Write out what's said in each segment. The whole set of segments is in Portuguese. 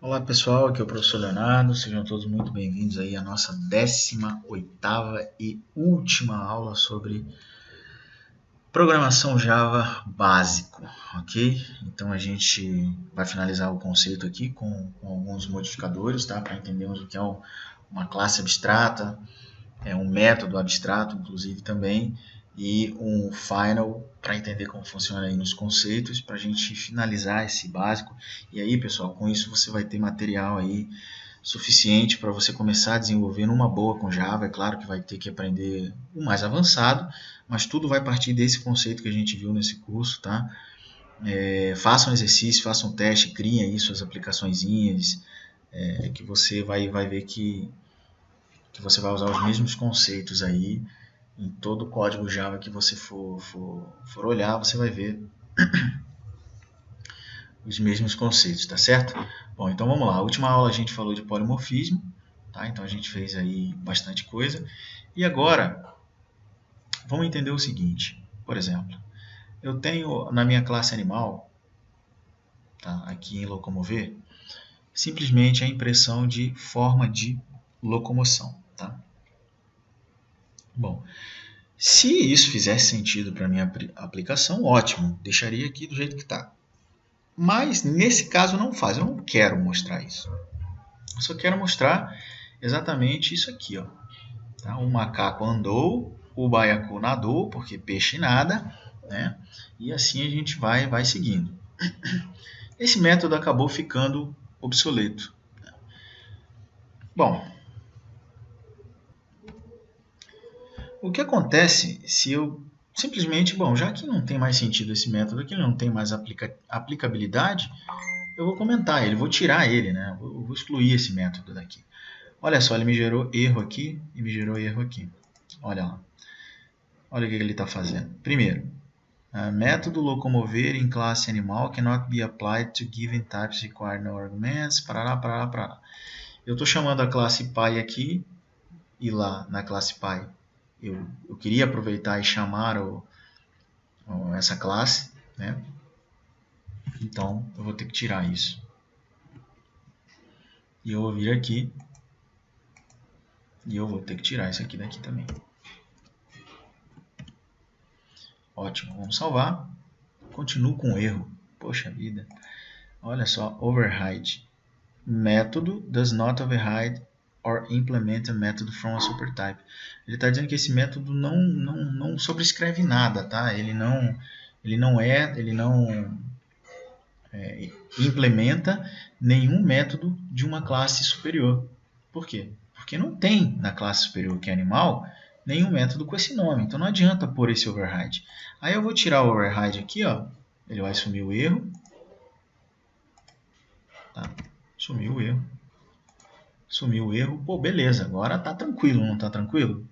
Olá pessoal, aqui é o professor Leonardo, sejam todos muito bem-vindos aí à nossa 18ª e última aula sobre programação Java básico, ok? Então a gente vai finalizar o conceito aqui com alguns modificadores, tá? Para entendermos o que é uma classe abstrata, um método abstrato, inclusive também, e um final para entender como funciona aí nos conceitos, para a gente finalizar esse básico. E aí, pessoal, com isso você vai ter material aí suficiente para você começar a desenvolver numa boa com Java. É claro que vai ter que aprender o mais avançado, mas tudo vai partir desse conceito que a gente viu nesse curso, tá? Façam exercício, façam teste, criem aí suas aplicaçõezinhas, que você vai ver que você vai usar os mesmos conceitos aí em todo o código Java que você for olhar, você vai ver os mesmos conceitos, tá certo? Bom, então vamos lá. A última aula a gente falou de polimorfismo, tá? Então a gente fez aí bastante coisa. E agora, vamos entender o seguinte. Por exemplo, eu tenho na minha classe animal, tá? Aqui em locomover, simplesmente a impressão de forma de locomoção, tá? Bom, se isso fizesse sentido para a minha aplicação, ótimo, deixaria aqui do jeito que está. Mas nesse caso não faz, eu não quero mostrar isso. Eu só quero mostrar exatamente isso aqui, ó. Tá? O macaco andou, o baiacu nadou, porque peixe nada, né? E assim a gente vai seguindo. Esse método acabou ficando obsoleto. Bom, o que acontece se eu simplesmente, bom, já que não tem mais sentido esse método, que ele não tem mais aplicabilidade, eu vou comentar ele, vou tirar ele, né? Eu vou excluir esse método daqui. Olha só, ele me gerou erro aqui e me gerou erro aqui. Olha lá. Olha o que ele está fazendo. Primeiro, método locomover em classe animal cannot be applied to given types require no arguments, parará. Eu estou chamando a classe pai aqui, e lá na classe pai eu queria aproveitar e chamar essa classe, né? Então eu vou ter que tirar isso. E eu vou vir aqui e eu vou ter que tirar isso aqui daqui também. Ótimo, vamos salvar. Continuo com erro. Poxa vida. Olha só, override. Método does not override or implement a method from a supertype. Ele está dizendo que esse método não sobrescreve nada, tá? Ele não implementa nenhum método de uma classe superior. Por quê? Porque não tem na classe superior, que é animal, nenhum método com esse nome. Então não adianta pôr esse override. Aí eu vou tirar o override aqui, ó. Ele vai sumir o erro. Tá? Sumiu o erro. Sumiu o erro. Pô, beleza. Agora tá tranquilo, não tá tranquilo?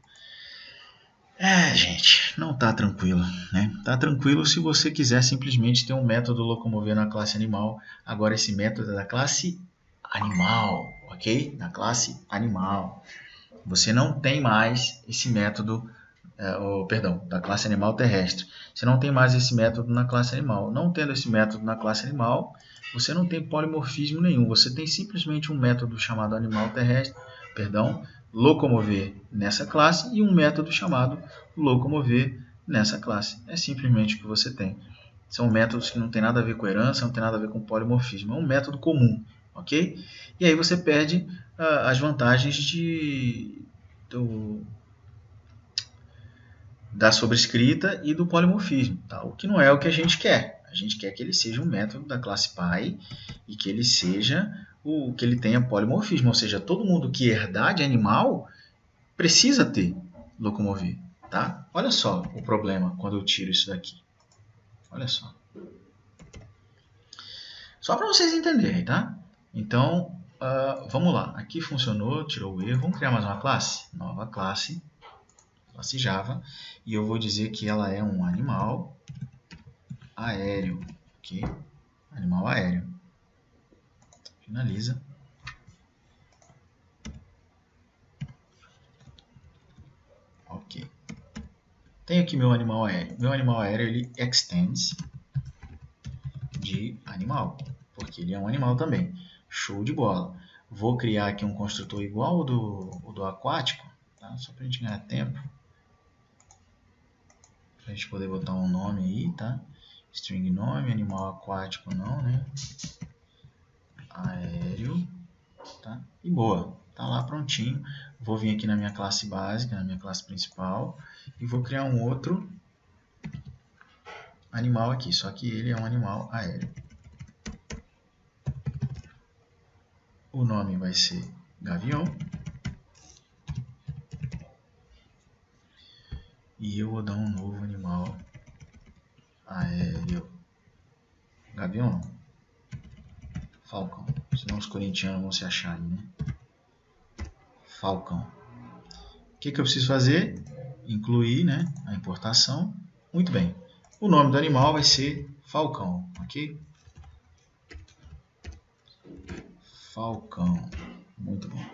Gente, não tá tranquilo, né? Tá tranquilo se você quiser simplesmente ter um método locomover na classe animal. Agora esse método é da classe animal, ok? Na classe animal. Você não tem mais esse método, da classe animal terrestre. Você não tem mais esse método na classe animal. Não tendo esse método na classe animal, você não tem polimorfismo nenhum. Você tem simplesmente um método chamado animal terrestre, locomover nessa classe e um método chamado locomover nessa classe. É simplesmente o que você tem. São métodos que não tem nada a ver com herança, não tem nada a ver com polimorfismo. É um método comum, ok? E aí você perde as vantagens da sobrescrita e do polimorfismo, tá? O que não é o que a gente quer. A gente quer que ele seja um método da classe pai e que ele seja que ele tenha polimorfismo, ou seja, todo mundo que herdar de animal precisa ter locomover, tá? Olha só o problema quando eu tiro isso daqui. Olha só. Só para vocês entenderem, tá? Então, vamos lá. Aqui funcionou, tirou o erro. Vamos criar mais uma classe? Nova classe Java. E eu vou dizer que ela é um animal aéreo. Ok? Animal aéreo. Finaliza. Ok. Tenho aqui meu animal aéreo. Meu animal aéreo ele extends de animal, porque ele é um animal também. Show de bola. Vou criar aqui um construtor igual ao do aquático, tá? Só para a gente ganhar tempo. Para a gente poder botar um nome aí, tá? String nome, animal aquático não, né? Aéreo, tá? E boa, tá lá prontinho. Vou vir aqui na minha classe básica, na minha classe principal, e vou criar um outro animal aqui, só que ele é um animal aéreo. O nome vai ser gavião. E eu vou dar um novo animal aéreo. Gavião não. Falcão. Senão os corintianos vão se achar aí, né? Falcão. O que eu preciso fazer? Incluir, né, a importação. Muito bem. O nome do animal vai ser Falcão, ok? Falcão. Muito bom.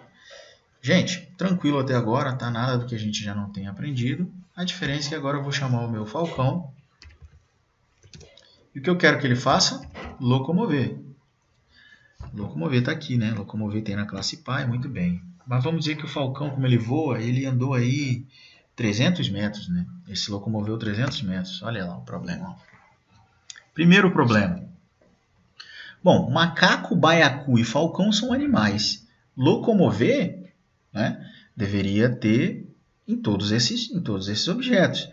Gente, tranquilo até agora, tá? Nada do que a gente já não tenha aprendido. A diferença é que agora eu vou chamar o meu Falcão. E o que eu quero que ele faça? Locomover. Locomover está aqui, né? Locomover tem na classe Pai, muito bem. Mas vamos dizer que o Falcão, como ele voa, ele andou aí 300 metros, né? Ele se locomoveu 300 metros. Olha lá o problema. Primeiro problema. Bom, macaco, baiacu e falcão são animais. Locomover, né, deveria ter em todos esses objetos.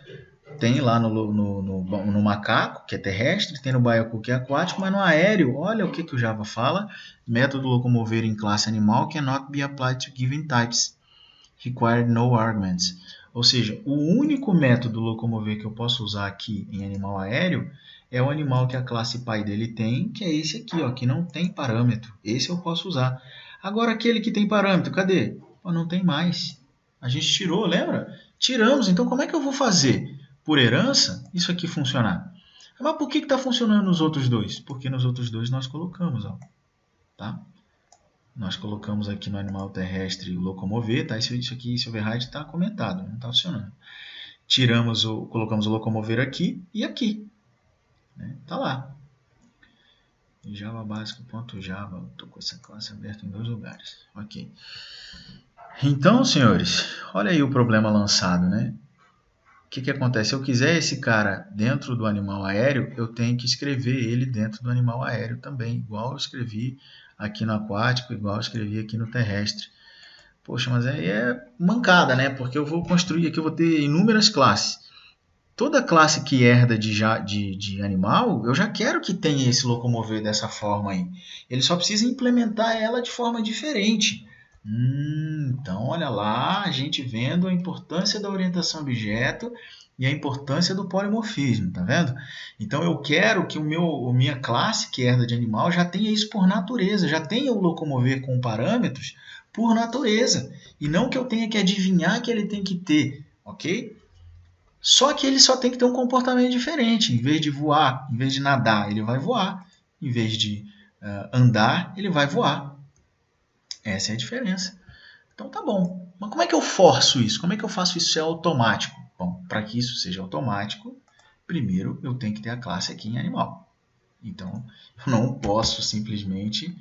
Tem lá no macaco, que é terrestre, tem no baiacu, que é aquático, mas no aéreo, olha o que o Java fala. Método locomover em classe animal cannot be applied to given types. Required no arguments. Ou seja, o único método locomover que eu posso usar aqui em animal aéreo é o animal que a classe pai dele tem, que é esse aqui, ó, que não tem parâmetro. Esse eu posso usar. Agora, aquele que tem parâmetro, cadê? Oh, não tem mais. A gente tirou, lembra? Tiramos, então como é que eu vou fazer? Por herança, isso aqui funcionar. Mas por que está funcionando nos outros dois? Porque nos outros dois nós colocamos, ó, tá? Nós colocamos aqui no animal terrestre o locomover, tá? Isso aqui, esse override está comentado, não está funcionando. Colocamos o locomover aqui e aqui. Né? Tá lá. Java básico.java. Estou com essa classe aberta em 2 lugares. Ok. Então, senhores, olha aí o problema lançado, né? O que acontece? Se eu quiser esse cara dentro do animal aéreo, eu tenho que escrever ele dentro do animal aéreo também, igual eu escrevi aqui no aquático, igual eu escrevi aqui no terrestre. Poxa, mas aí é mancada, né? Porque eu vou construir aqui, eu vou ter inúmeras classes. Toda classe que herda de animal, eu já quero que tenha esse locomover dessa forma aí. Ele só precisa implementar ela de forma diferente. Então, olha lá, a gente vendo a importância da orientação objeto e a importância do polimorfismo, tá vendo? Então, eu quero que a minha classe que herda de animal já tenha isso por natureza, já tenha o locomover com parâmetros por natureza, e não que eu tenha que adivinhar que ele tem que ter, ok? Só que ele só tem que ter um comportamento diferente. Em vez de voar, em vez de nadar, ele vai voar. Em vez de andar, ele vai voar. Essa é a diferença. Então tá bom. Mas como é que eu forço isso? Como é que eu faço isso ser automático? Bom, para que isso seja automático, primeiro eu tenho que ter a classe aqui em animal. Então eu não posso simplesmente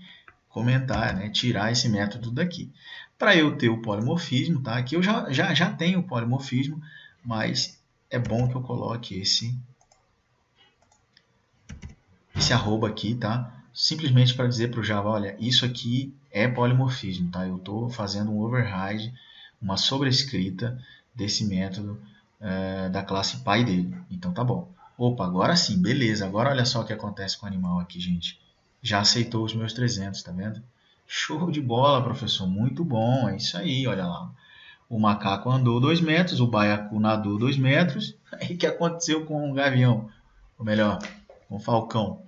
comentar, né, tirar esse método daqui. Para eu ter o polimorfismo, tá? Aqui eu já tenho o polimorfismo, mas é bom que eu coloque esse arroba aqui, tá? Simplesmente para dizer para o Java, olha, isso aqui é polimorfismo, tá? Eu estou fazendo um override, uma sobrescrita desse método da classe pai dele. Então tá bom. Opa, agora sim, beleza. Agora olha só o que acontece com o animal aqui, gente. Já aceitou os meus 300, tá vendo? Show de bola, professor. Muito bom, é isso aí, olha lá. O macaco andou 2 metros, o baiacu nadou 2 metros. Aí o que aconteceu com o gavião? Ou melhor, com o falcão.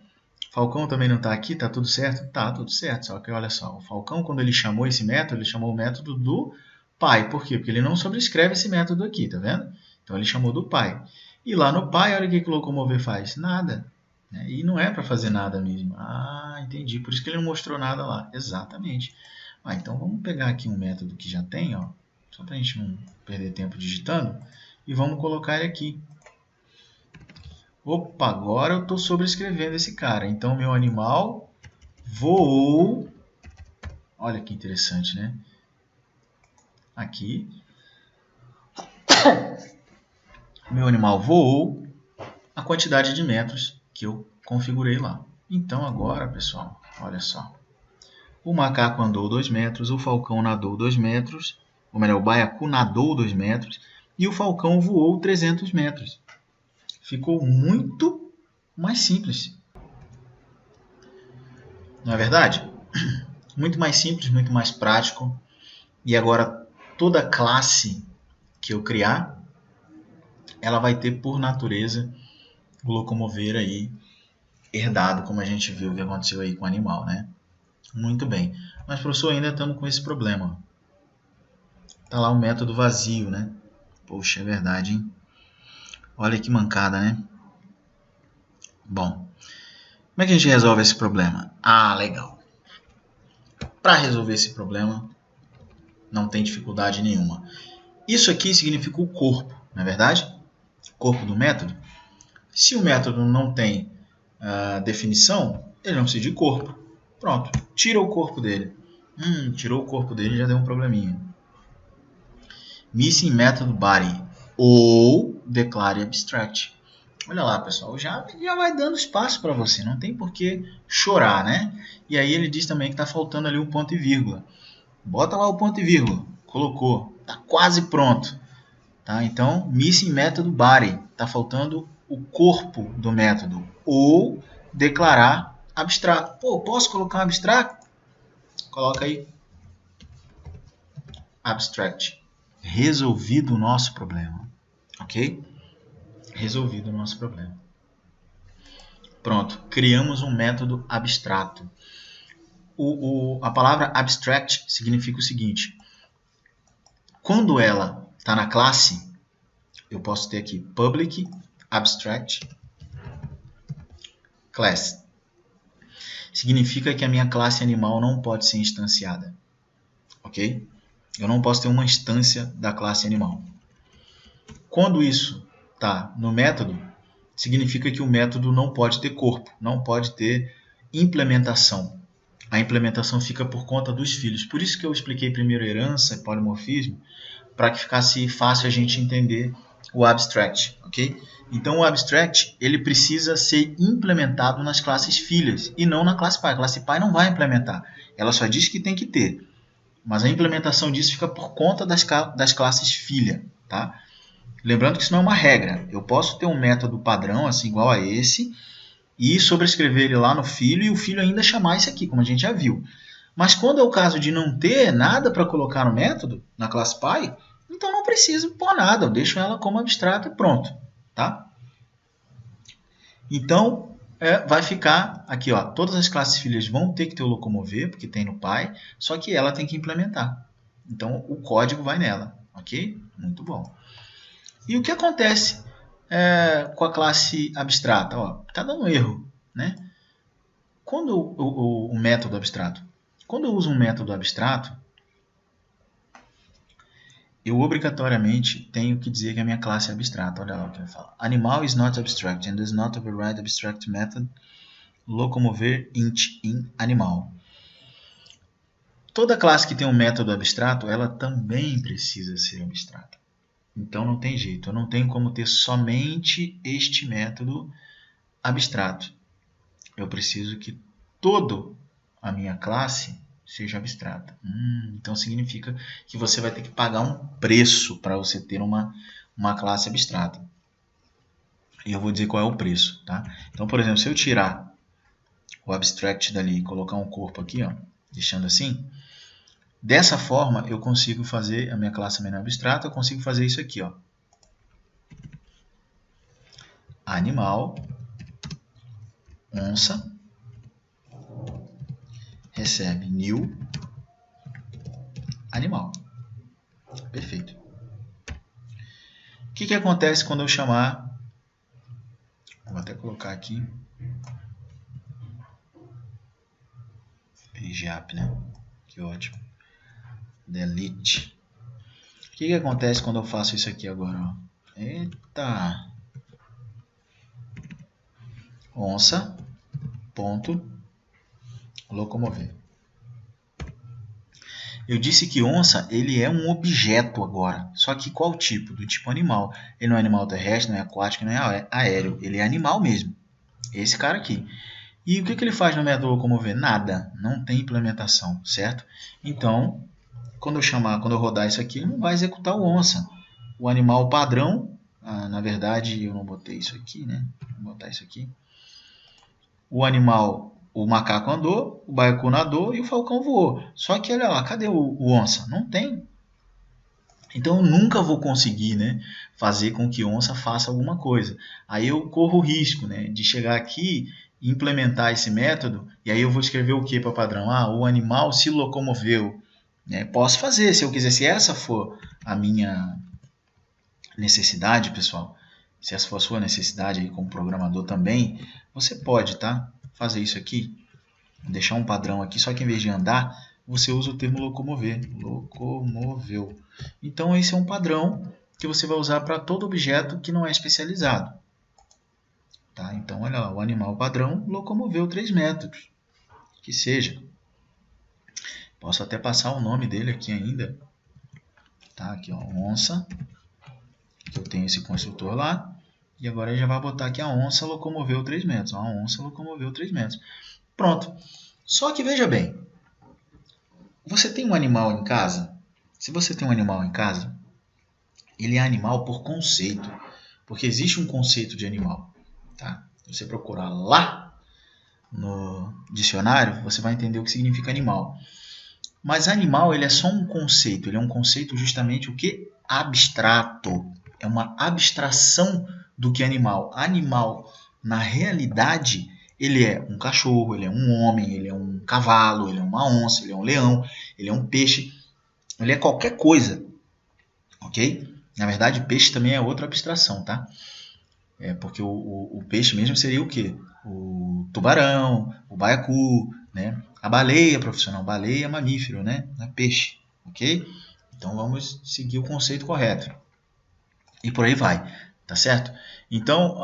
O falcão também não está aqui, está tudo certo? Tá, tudo certo. Só que olha só, o falcão, quando ele chamou esse método, ele chamou o método do pai. Por quê? Porque ele não sobrescreve esse método aqui, tá vendo? Então ele chamou do pai. E lá no pai, olha o que o locomover faz. Nada. Né? E não é para fazer nada mesmo. Ah, entendi. Por isso que ele não mostrou nada lá. Exatamente. Então vamos pegar aqui um método que já tem, ó. Só para a gente não perder tempo digitando. E vamos colocar ele aqui. Opa, agora eu estou sobrescrevendo esse cara. Então, meu animal voou Olha que interessante, né? Aqui, meu animal voou a quantidade de metros que eu configurei lá. Então agora, pessoal, olha só. O macaco andou 2 metros, o falcão nadou 2 metros, ou melhor, o baiacu nadou 2 metros e o falcão voou 300 metros. Ficou muito mais simples. Não é verdade? Muito mais simples, muito mais prático. E agora toda classe que eu criar, ela vai ter por natureza o locomover aí herdado, como a gente viu que aconteceu aí com o animal, né? Muito bem. Mas, professor, ainda estamos com esse problema. Tá lá o método vazio, né? Poxa, é verdade, hein? Olha que mancada, né? Bom, como é que a gente resolve esse problema? Ah, legal. Para resolver esse problema, não tem dificuldade nenhuma. Isso aqui significa o corpo, não é verdade? Corpo do método. Se o método não tem definição, ele não precisa de corpo. Pronto, tira o corpo dele. Tirou o corpo dele, já deu um probleminha. Missing method body ou declare abstract. Olha lá, pessoal, já vai dando espaço para você, não tem por que chorar, né? E aí ele diz também que está faltando ali o ponto e vírgula. Bota lá o ponto e vírgula, colocou, está quase pronto. Tá? Então, missing method body, está faltando o corpo do método, ou declarar abstrato. Pô, posso colocar um abstrato? Coloca aí, abstract. Resolvido o nosso problema, ok? Resolvido o nosso problema. Pronto, criamos um método abstrato. A palavra abstract significa o seguinte: quando ela está na classe, eu posso ter aqui public abstract class. Significa que a minha classe animal não pode ser instanciada, ok? Eu não posso ter uma instância da classe animal. Quando isso está no método, significa que o método não pode ter corpo, não pode ter implementação. A implementação fica por conta dos filhos. Por isso que eu expliquei primeiro herança e polimorfismo, para que ficasse fácil a gente entender o abstract, ok? Então o abstract ele precisa ser implementado nas classes filhas e não na classe pai. A classe pai não vai implementar, ela só diz que tem que ter, mas a implementação disso fica por conta das classes filha, tá? Lembrando que isso não é uma regra. Eu posso ter um método padrão, assim, igual a esse, e sobrescrever ele lá no filho, e o filho ainda chamar isso aqui, como a gente já viu. Mas quando é o caso de não ter nada para colocar no método, na classe pai, então não preciso pôr nada, eu deixo ela como abstrato e pronto. Tá? Então, vai ficar aqui, ó, todas as classes filhas vão ter que ter o locomover, porque tem no pai, só que ela tem que implementar. Então, o código vai nela, ok? Muito bom. E o que acontece com a classe abstrata? Está dando erro, né? Quando o método abstrato, quando eu uso um método abstrato, eu obrigatoriamente tenho que dizer que a minha classe é abstrata. Olha lá o que ele fala. Animal is not abstract and does not override abstract method locomover int in animal. Toda classe que tem um método abstrato, ela também precisa ser abstrata. Então não tem jeito, eu não tenho como ter somente este método abstrato. Eu preciso que toda a minha classe seja abstrata. Então significa que você vai ter que pagar um preço para você ter uma classe abstrata. E eu vou dizer qual é o preço. Tá? Então, por exemplo, se eu tirar o abstract dali e colocar um corpo aqui, ó, deixando assim, dessa forma eu consigo fazer a minha classe menor abstrata, eu consigo fazer isso aqui, ó. Animal, onça, recebe new, animal. Perfeito. O que acontece quando eu chamar... Vou até colocar aqui. PageUp, né? Que ótimo. Delete. O que acontece quando eu faço isso aqui agora? Ó? Eita! Onça, ponto, locomover. Eu disse que onça, ele é um objeto agora. Só que qual tipo? Do tipo animal. Ele não é animal terrestre, não é aquático, não é aéreo. Ele é animal mesmo. Esse cara aqui. E o que ele faz no método locomover? Nada. Não tem implementação, certo? Então, quando eu rodar isso aqui, ele não vai executar o onça. O animal padrão, na verdade, eu não botei isso aqui, né? Vou botar isso aqui. O animal, o macaco andou, o baiacu nadou e o falcão voou. Só que olha lá, cadê o onça? Não tem. Então eu nunca vou conseguir, né, fazer com que onça faça alguma coisa. Aí eu corro o risco, né, de chegar aqui e implementar esse método, e aí eu vou escrever o que para padrão? O animal se locomoveu. Né? Posso fazer, se eu quiser, se essa for a minha necessidade, pessoal, se essa for a sua necessidade aí como programador também, você pode, tá? Fazer isso aqui, deixar um padrão aqui, só que em vez de andar, você usa o termo locomover. Locomoveu. Então esse é um padrão que você vai usar para todo objeto que não é especializado. Tá? Então olha lá, o animal padrão locomoveu 3 metros. Que seja. Posso até passar o nome dele aqui ainda. Tá? Aqui ó, onça. Que eu tenho esse construtor lá. E agora ele já vai botar aqui a onça locomoveu 3 metros. A onça locomoveu 3 metros. Pronto. Só que veja bem. Você tem um animal em casa? Se você tem um animal em casa, ele é animal por conceito. Porque existe um conceito de animal. Tá? Se você procurar lá no dicionário, você vai entender o que significa animal. Mas animal ele é só um conceito. Ele é um conceito justamente o que? Abstrato. É uma abstração do que é animal. Animal, na realidade, ele é um cachorro, ele é um homem, ele é um cavalo, ele é uma onça, ele é um leão, ele é um peixe. Ele é qualquer coisa. Ok? Na verdade, peixe também é outra abstração, tá? Porque o peixe mesmo seria o quê? O tubarão, o baiacu, né? A baleia profissional, baleia é mamífero, né? Não é peixe, ok? Então vamos seguir o conceito correto. E por aí vai, tá certo? Então,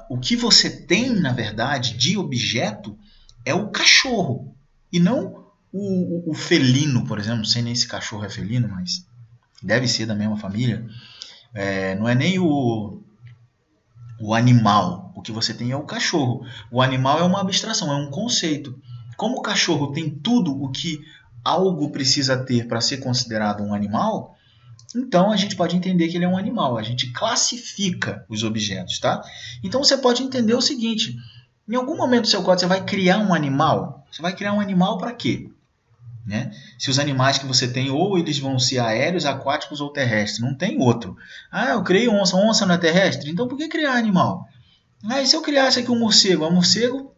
o que você tem, na verdade, de objeto é o cachorro, e não o felino, por exemplo. Não sei nem se cachorro é felino, mas deve ser da mesma família. Não é nem o animal. O que você tem é o cachorro. O animal é uma abstração, é um conceito. Como o cachorro tem tudo o que algo precisa ter para ser considerado um animal, então a gente pode entender que ele é um animal. A gente classifica os objetos, tá? Então você pode entender o seguinte: em algum momento do seu código você vai criar um animal. Você vai criar um animal para quê? Né? Se os animais que você tem, ou eles vão ser aéreos, aquáticos ou terrestres, não tem outro. Eu criei onça, onça não é terrestre? Então por que criar animal? E se eu criasse aqui um morcego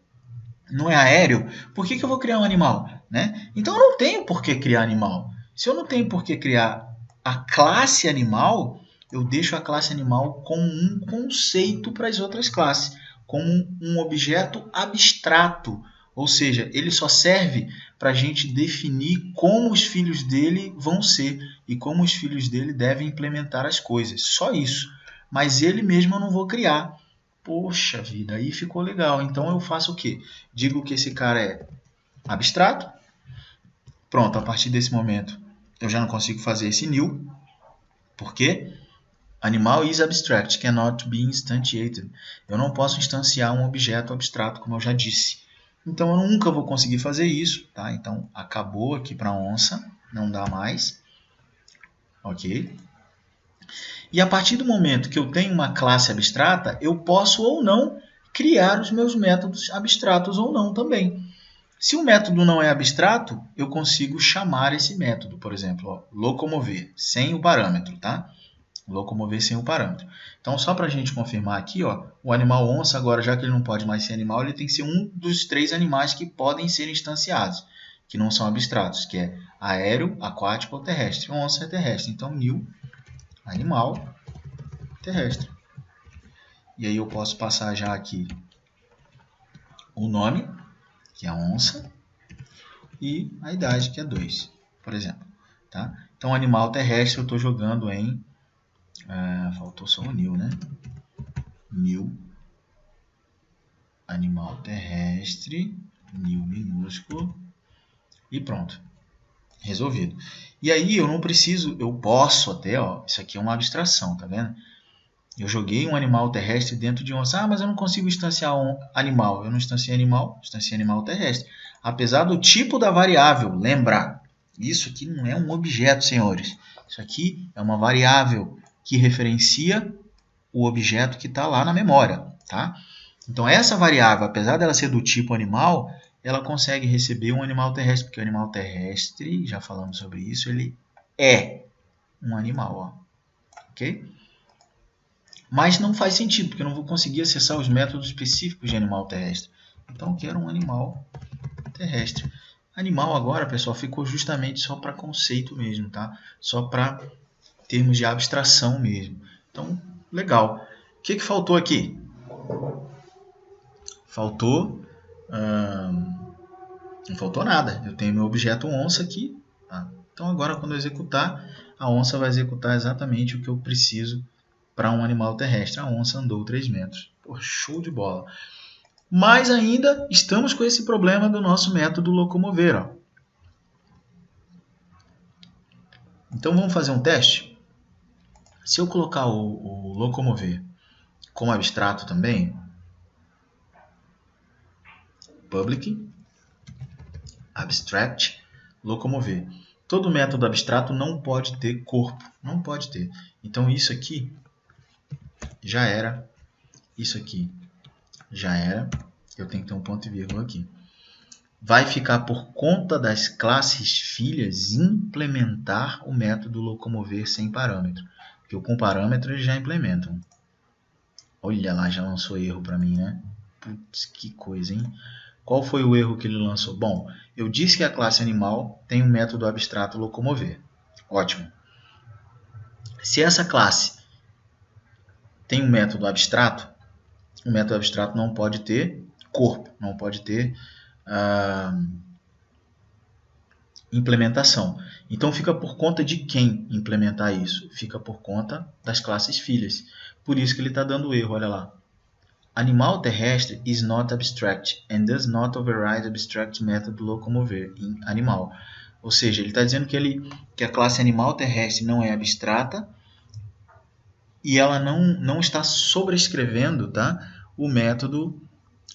não é aéreo, por que eu vou criar um animal? Né? Então eu não tenho por que criar animal. Se eu não tenho por que criar a classe animal, eu deixo a classe animal como um conceito para as outras classes, como um objeto abstrato. Ou seja, ele só serve para a gente definir como os filhos dele vão ser e como os filhos dele devem implementar as coisas. Só isso. Mas ele mesmo eu não vou criar. Poxa vida, aí ficou legal. Então eu faço o quê? Digo que esse cara é abstrato. Pronto, a partir desse momento eu já não consigo fazer esse new. Por quê? Animal is abstract, cannot be instantiated. Eu não posso instanciar um objeto abstrato, como eu já disse. Então eu nunca vou conseguir fazer isso, tá? Então acabou aqui para onça, não dá mais. Ok? E a partir do momento que eu tenho uma classe abstrata, eu posso ou não criar os meus métodos abstratos ou não também. Se o método não é abstrato, eu consigo chamar esse método, por exemplo, locomover, sem o parâmetro, tá? Locomover sem o parâmetro. Então, só para a gente confirmar aqui, o animal onça, agora, já que ele não pode mais ser animal, ele tem que ser um dos 3 animais que podem ser instanciados, que não são abstratos, que é aéreo, aquático ou terrestre. Onça é terrestre, então new, animal, terrestre. E aí eu posso passar já aqui o nome, que é a onça, e a idade, que é 2, por exemplo. Tá? Então, animal terrestre eu estou jogando em... faltou só o new, né? New, animal terrestre, new minúsculo, e pronto. Resolvido. E aí eu não preciso, eu posso até, ó, isso aqui é uma abstração, tá vendo? Eu joguei um animal terrestre dentro de onça. Ah, mas eu não consigo instanciar um animal. Eu não instanciei animal, instanciei animal terrestre. Apesar do tipo da variável, lembrar, isso aqui não é um objeto, senhores. Isso aqui é uma variável que referencia o objeto que está lá na memória, tá? Então essa variável, apesar dela ser do tipo animal, ela consegue receber um animal terrestre, porque o animal terrestre, já falamos sobre isso, ele é um animal, ó, ok? Mas não faz sentido, porque eu não vou conseguir acessar os métodos específicos de animal terrestre. Então eu quero um animal terrestre. Animal agora, pessoal, ficou justamente só para conceito mesmo, tá? Só para termos de abstração mesmo. Então, legal. O que faltou aqui? Faltou... não faltou nada. Eu tenho meu objeto onça aqui. Tá? Então agora quando eu executar, a onça vai executar exatamente o que eu preciso para um animal terrestre. A onça andou 3 metros. Pô, show de bola. Mas ainda estamos com esse problema do nosso método locomover. Ó. Então vamos fazer um teste? Se eu colocar o locomover como abstrato também, public, abstract, locomover. Todo método abstrato não pode ter corpo, não pode ter. Então isso aqui já era, isso aqui já era, eu tenho que ter um ponto e vírgula aqui. Vai ficar por conta das classes filhas implementar o método locomover sem parâmetro. Porque com parâmetro eles já implementam. Olha lá, já lançou erro para mim, né? Putz, que coisa, hein? Qual foi o erro que ele lançou? Bom, eu disse que a classe animal tem um método abstrato locomover. Ótimo. Se essa classe tem um método abstrato, o método abstrato não pode ter corpo, não pode ter implementação. Então fica por conta de quem implementar isso? Fica por conta das classes filhas. Por isso que ele está dando erro, olha lá. Animal terrestre is not abstract and does not override abstract method locomover in animal. Ou seja, ele está dizendo que a classe animal terrestre não é abstrata e ela não está sobrescrevendo, tá, o método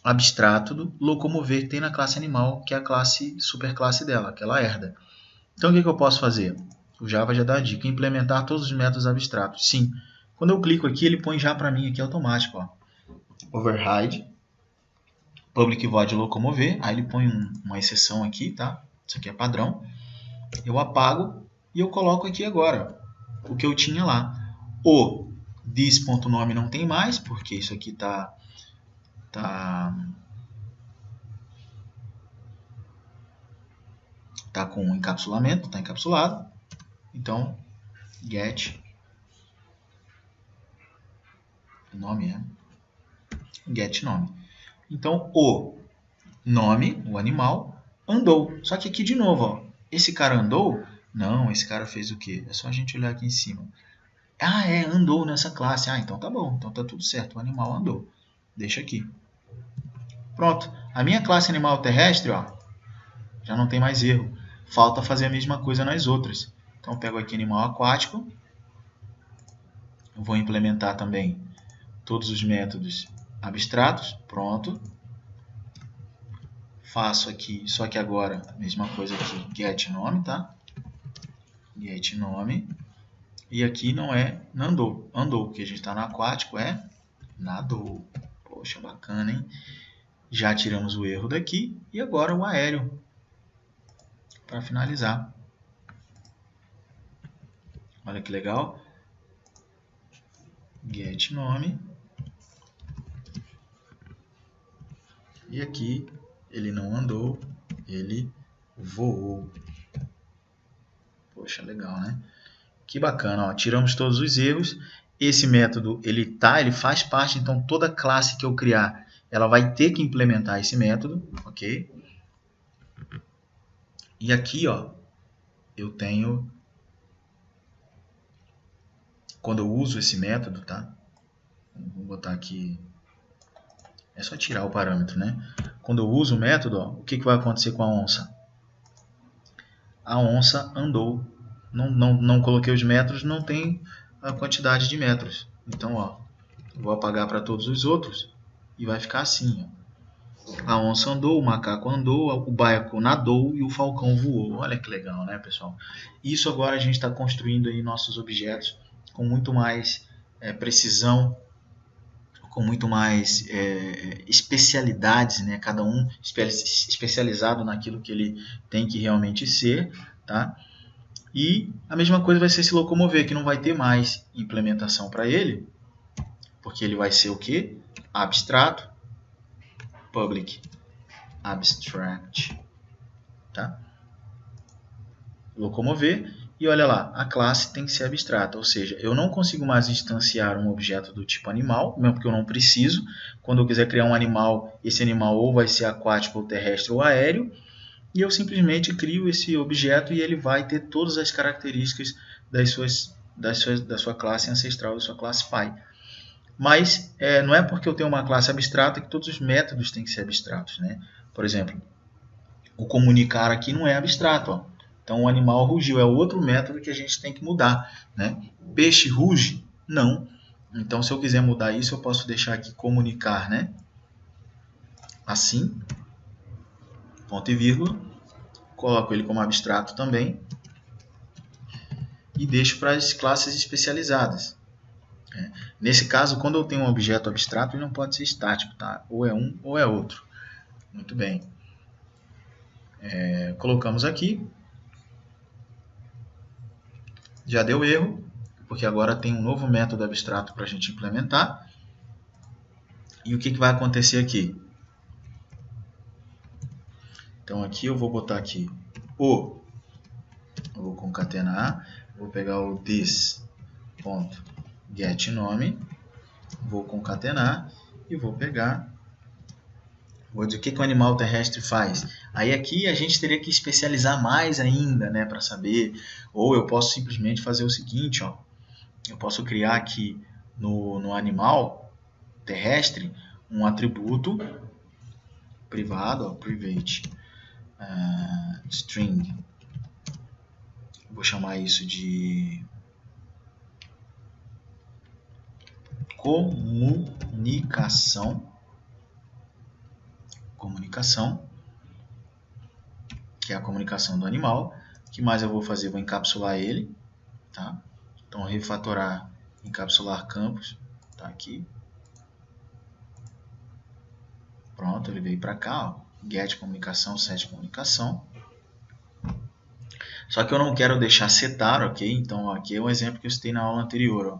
abstrato do locomover que tem na classe animal, que é a classe superclasse dela, que ela herda. Então o que eu posso fazer? O Java já dá a dica, implementar todos os métodos abstratos. Sim, quando eu clico aqui, ele põe já para mim aqui automático. Ó. Override, public void locomover, aí ele põe uma exceção aqui, tá? Isso aqui é padrão. Eu apago e eu coloco aqui agora o que eu tinha lá. O this.nome não tem mais, porque isso aqui tá com encapsulamento, está encapsulado. Então, get nome, get nome. Então, o nome, o animal, andou. Só que aqui de novo, ó, esse cara andou? Não, esse cara fez o quê? É só a gente olhar aqui em cima. Ah, andou nessa classe. Ah, então tá bom. Então tá tudo certo. O animal andou. Deixa aqui. Pronto. A minha classe animal terrestre, ó, já não tem mais erro. Falta fazer a mesma coisa nas outras. Então, eu pego aqui animal aquático. Eu vou implementar também todos os métodos abstratos. Pronto. Faço aqui, só que agora, mesma coisa aqui, get nome, tá? Get nome. E aqui não é andou, porque a gente está no aquático, é nadou. Poxa, bacana, hein? Já tiramos o erro daqui e agora o aéreo para finalizar. Olha que legal. Get nome. E aqui ele não andou, ele voou. Poxa, legal, né? Que bacana, ó. Tiramos todos os erros. Esse método, ele faz parte, então toda classe que eu criar, ela vai ter que implementar esse método, ok? E aqui, ó, eu tenho, quando eu uso esse método, tá? Vou botar aqui, é só tirar o parâmetro, né? Quando eu uso o método, ó, o que vai acontecer com a onça? a onça andou. Não coloquei os metros, não tem a quantidade de metros. Então, ó, vou apagar para todos os outros e vai ficar assim, ó. A onça andou, o macaco andou, o baiacu nadou e o falcão voou. Olha que legal, né, pessoal? Isso agora a gente está construindo aí nossos objetos com muito mais precisão, com muito mais especialidades, né? Cada um especializado naquilo que ele tem que realmente ser, tá? E a mesma coisa vai ser se locomover, que não vai ter mais implementação para ele, porque ele vai ser o quê? Abstrato, public, abstract, tá? Locomover, e olha lá, a classe tem que ser abstrata, ou seja, eu não consigo mais instanciar um objeto do tipo animal, mesmo porque eu não preciso. Quando eu quiser criar um animal, esse animal ou vai ser aquático, ou terrestre, ou aéreo, e eu simplesmente crio esse objeto e ele vai ter todas as características da sua classe ancestral, da sua classe pai. Mas não é porque eu tenho uma classe abstrata que todos os métodos têm que ser abstratos, né? Por exemplo, o comunicar aqui não é abstrato, ó. Então o animal rugiu, é outro método que a gente tem que mudar, né? Peixe ruge? Não. Então se eu quiser mudar isso, eu posso deixar aqui comunicar, né? Assim, ponto e vírgula, coloco ele como abstrato também e deixo para as classes especializadas. Nesse caso, quando eu tenho um objeto abstrato, ele não pode ser estático, tá? Ou é um ou é outro. Muito bem. Colocamos aqui. Já deu erro, porque agora tem um novo método abstrato para a gente implementar. E o que vai acontecer aqui? Então aqui eu vou botar aqui eu vou concatenar, vou pegar o this.getNome, vou concatenar e vou pegar, vou dizer o que o animal terrestre faz. Aí aqui a gente teria que especializar mais ainda, né, para saber, ou eu posso simplesmente fazer o seguinte, ó, eu posso criar aqui no animal terrestre um atributo privado, ó, private string. Vou chamar isso de comunicação, que é a comunicação do animal. O que mais eu vou fazer? Vou encapsular ele, tá? Então refatorar, encapsular campos, tá aqui. Pronto, ele veio para cá, ó. Get comunicação, set comunicação. Só que eu não quero deixar setar, ok? Então aqui é um exemplo que eu citei na aula anterior, ó.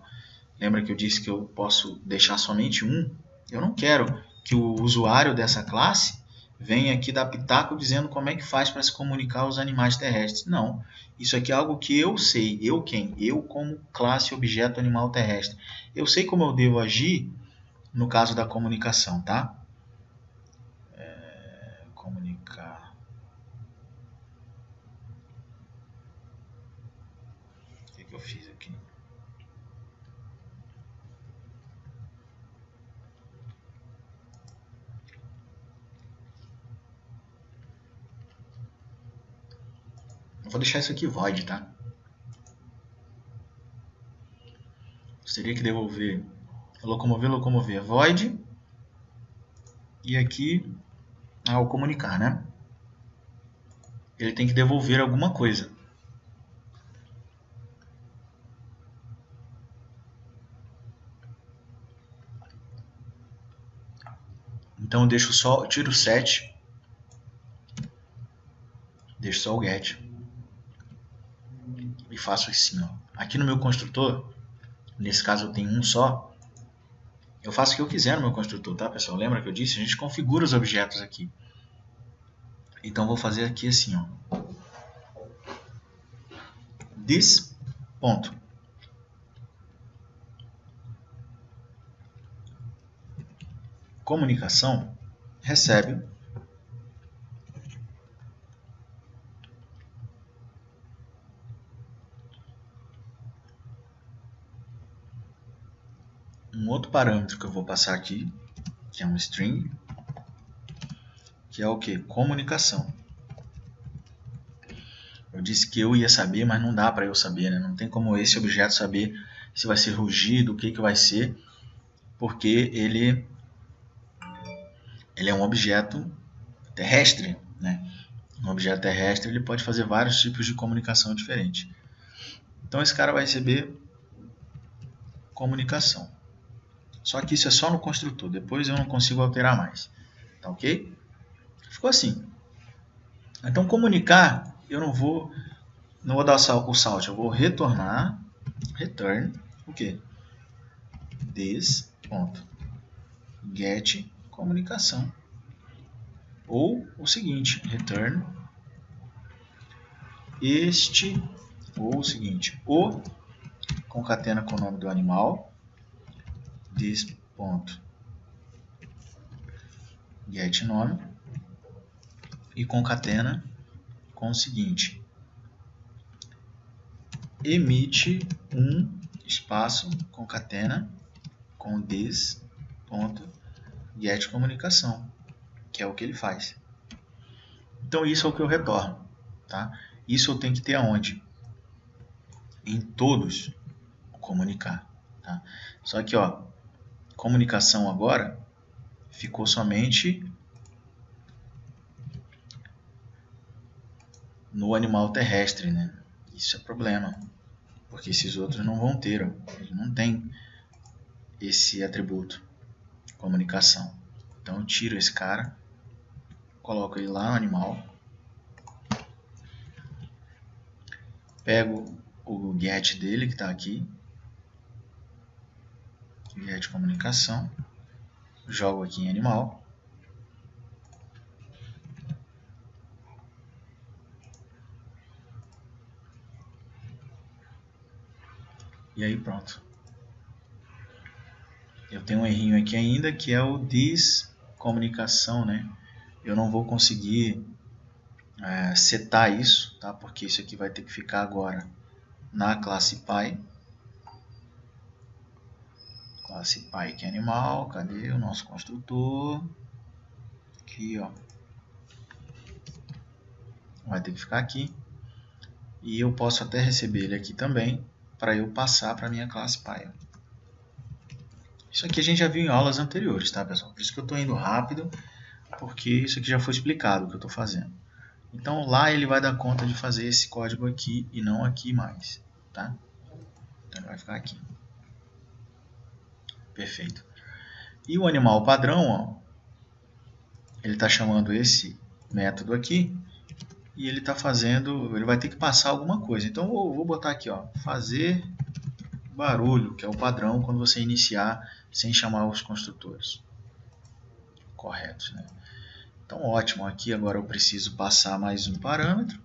Lembra que eu disse que eu posso deixar somente um? Eu não quero que o usuário dessa classe venha aqui dar pitaco dizendo como é que faz para se comunicar aos animais terrestres. Não, isso aqui é algo que eu sei. Eu quem? Eu como classe objeto animal terrestre. Eu sei como eu devo agir no caso da comunicação, tá? Comunicar. O que eu fiz aqui? Eu vou deixar isso aqui void, tá? Você teria que devolver locomover, void. E aqui, o comunicar, né? Ele tem que devolver alguma coisa. Então eu tiro o set, deixo só o get e faço assim, ó. Aqui no meu construtor, nesse caso eu tenho um só, eu faço o que eu quiser no meu construtor, tá, pessoal? Lembra que eu disse? A gente configura os objetos aqui. Então vou fazer aqui assim, ó. This ponto. Comunicação recebe um outro parâmetro que eu vou passar aqui, que é um string, que é o que? Comunicação. disse que eu ia saber, mas não dá para eu saber, né? Não tem como esse objeto saber se vai ser rugido, o que vai ser, porque ele é um objeto terrestre, né? Um objeto terrestre ele pode fazer vários tipos de comunicação diferentes. Então esse cara vai receber comunicação. Só que isso é só no construtor, depois eu não consigo alterar mais. Tá ok? Ficou assim. Então comunicar, eu não vou dar o salt, eu vou retornar, return, o quê? This, ponto, get comunicação. Ou o seguinte, return este, ou o seguinte, o concatena com o nome do animal, this, ponto, get nome, e concatena com o seguinte, emite um espaço concatena com this, ponto, get comunicação, que é o que ele faz. Então isso é o que eu retorno, tá? Isso eu tenho que ter aonde? Em todos comunicar, tá? Só que ó, comunicação agora ficou somente no animal terrestre, né? Isso é problema, porque esses outros não vão ter, ó. Eles não têm esse atributo, comunicação. Então eu tiro esse cara, coloco ele lá no animal, pego o get dele que está aqui, get comunicação, jogo aqui em animal, e aí pronto. Eu tenho um errinho aqui ainda que é o this comunicação, né? Eu não vou conseguir setar isso, tá? Porque isso aqui vai ter que ficar agora na classe Py. Classe Py que é animal, cadê o nosso construtor? Aqui, ó. Vai ter que ficar aqui. E eu posso até receber ele aqui também, para eu passar para a minha classe Py. Isso aqui a gente já viu em aulas anteriores, tá, pessoal? Por isso que eu estou indo rápido, porque isso aqui já foi explicado o que eu estou fazendo. Então lá ele vai dar conta de fazer esse código aqui e não aqui mais, tá? Então ele vai ficar aqui. Perfeito. E o animal padrão, ó, ele está chamando esse método aqui e ele está fazendo, ele vai ter que passar alguma coisa. Então eu vou botar aqui, ó, fazer barulho, que é o padrão quando você iniciar sem chamar os construtores corretos, né? Então ótimo, aqui agora eu preciso passar mais um parâmetro.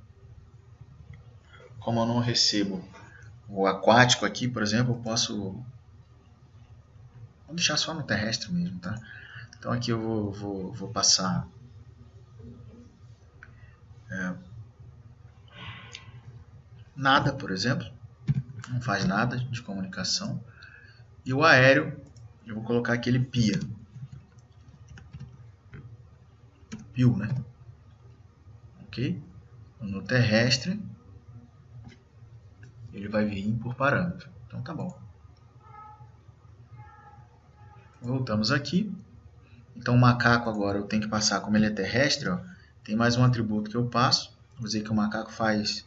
Como eu não recebo o aquático aqui, por exemplo, eu posso vou deixar só no terrestre mesmo, tá? Então aqui eu vou passar nada, por exemplo, não faz nada de comunicação. E o aéreo, eu vou colocar aquele pia. Pio, né? Ok? No terrestre, ele vai vir por parâmetro. Então tá bom. Voltamos aqui. Então o macaco agora eu tenho que passar, como ele é terrestre, ó, tem mais um atributo que eu passo. Vou dizer que o macaco faz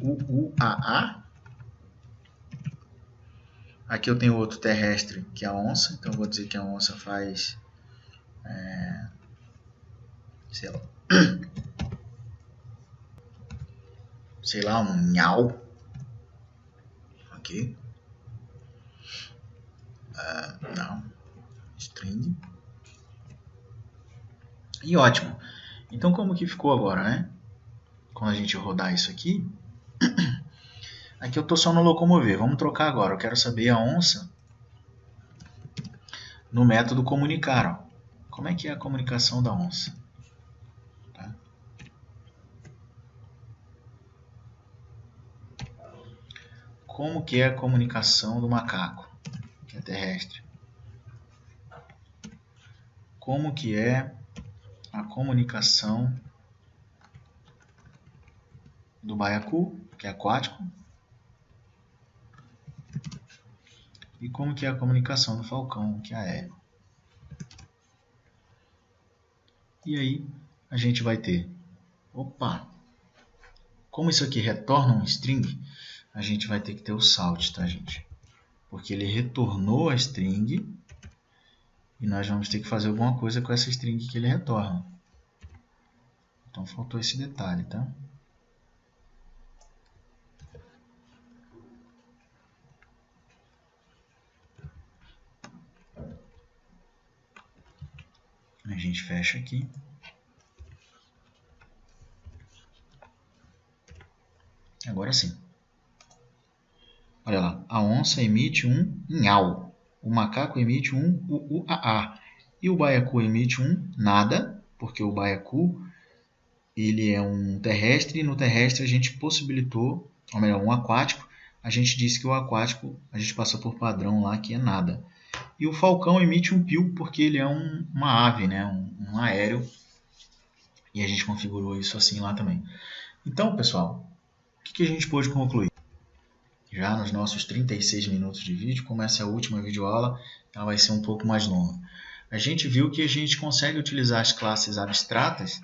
UAA. Aqui eu tenho outro terrestre, que é a onça. Então eu vou dizer que a onça faz... sei lá, um nhau. Ok. Não. String. E ótimo. Então como que ficou agora, né? Quando a gente rodar isso aqui... Aqui eu estou só no locomover. Vamos trocar agora. Eu quero saber a onça no método comunicar. Ó. Como é que é a comunicação da onça? Tá? Como que é a comunicação do macaco, que é terrestre? Como que é a comunicação do baiacu, que é aquático, e como que é a comunicação do falcão, que é aéreo. E aí a gente vai ter, como isso aqui retorna um string, a gente vai ter que ter o salt, tá, gente? Porque ele retornou a string e nós vamos ter que fazer alguma coisa com essa string que ele retorna. Então faltou esse detalhe, tá? A gente fecha aqui. Agora sim. Olha lá, a onça emite um nhau, o macaco emite um uaá e o baiacu emite um nada, porque o baiacu ele é um terrestre e no terrestre a gente possibilitou, ou melhor, um aquático, a gente disse que o aquático a gente passa por padrão lá que é nada. E o falcão emite um piu porque ele é uma ave, né? um aéreo, e a gente configurou isso assim lá também. Então, pessoal, o que a gente pôde concluir? Já nos nossos 36 minutos de vídeo, como essa é a última videoaula, ela vai ser um pouco mais longa. A gente viu que a gente consegue utilizar as classes abstratas,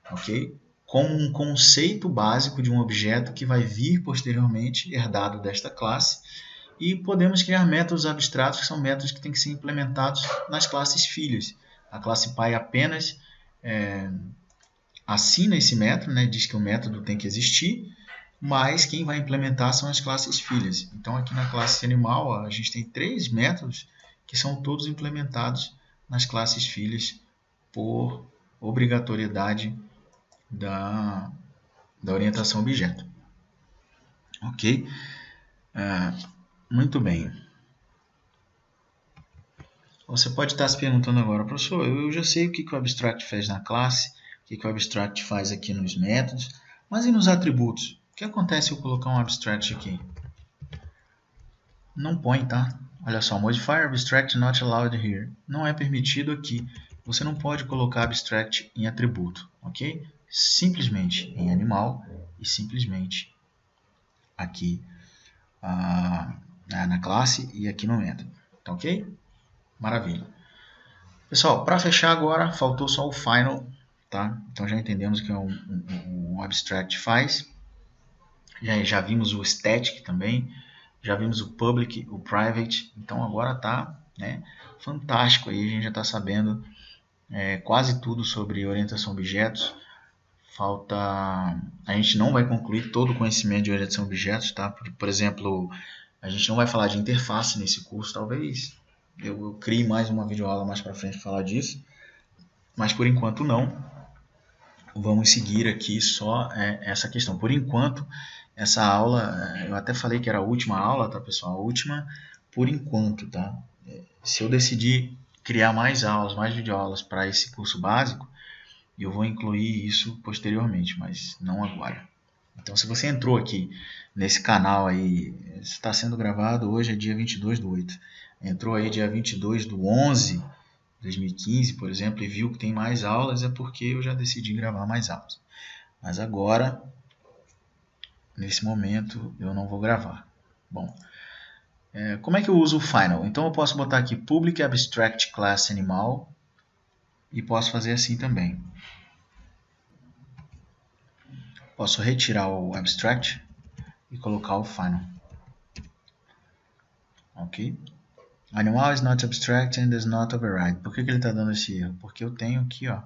ok? Como um conceito básico de um objeto que vai vir posteriormente herdado desta classe, e podemos criar métodos abstratos que são métodos que têm que ser implementados nas classes filhas. A classe pai apenas assina esse método, né? Diz que o método tem que existir, mas quem vai implementar são as classes filhas. Então aqui na classe animal a gente tem 3 métodos que são todos implementados nas classes filhas por obrigatoriedade da orientação objeto. Ok? Muito bem. Você pode estar se perguntando agora, professor, eu já sei o que o abstract faz na classe, o que o abstract faz aqui nos métodos, mas e nos atributos? O que acontece se eu colocar um abstract aqui? Não põe, tá? Olha só, modifier abstract not allowed here. Não é permitido aqui. Você não pode colocar abstract em atributo, ok? Simplesmente em animal e simplesmente aqui na classe e aqui no método, tá ok? Maravilha. Pessoal, para fechar agora, faltou só o final, tá? Então já entendemos o que um abstract faz. Já vimos o static também, já vimos o public, o private, então agora tá, né, fantástico aí, a gente já está sabendo quase tudo sobre orientação a objetos. Falta, a gente não vai concluir todo o conhecimento de orientação a objetos, tá? Por exemplo, a gente não vai falar de interface nesse curso, talvez eu crie mais uma videoaula mais para frente para falar disso, mas por enquanto não. Vamos seguir aqui só essa questão. Por enquanto, essa aula, eu até falei que era a última aula, tá, pessoal? A última por enquanto, tá? Se eu decidir criar mais aulas, mais videoaulas para esse curso básico, eu vou incluir isso posteriormente, mas não agora. Então, se você entrou aqui nesse canal aí, está sendo gravado hoje, é dia 22/8. Entrou aí dia 22/11, 2015, por exemplo, e viu que tem mais aulas, é porque eu já decidi gravar mais aulas. Mas agora, nesse momento, eu não vou gravar. Bom, como é que eu uso o final? Então eu posso botar aqui public abstract class animal e posso fazer assim também. Posso retirar o abstract e colocar o final. Ok? Animal is not abstract and does not override. Por que ele está dando esse erro? Porque eu tenho aqui, ó,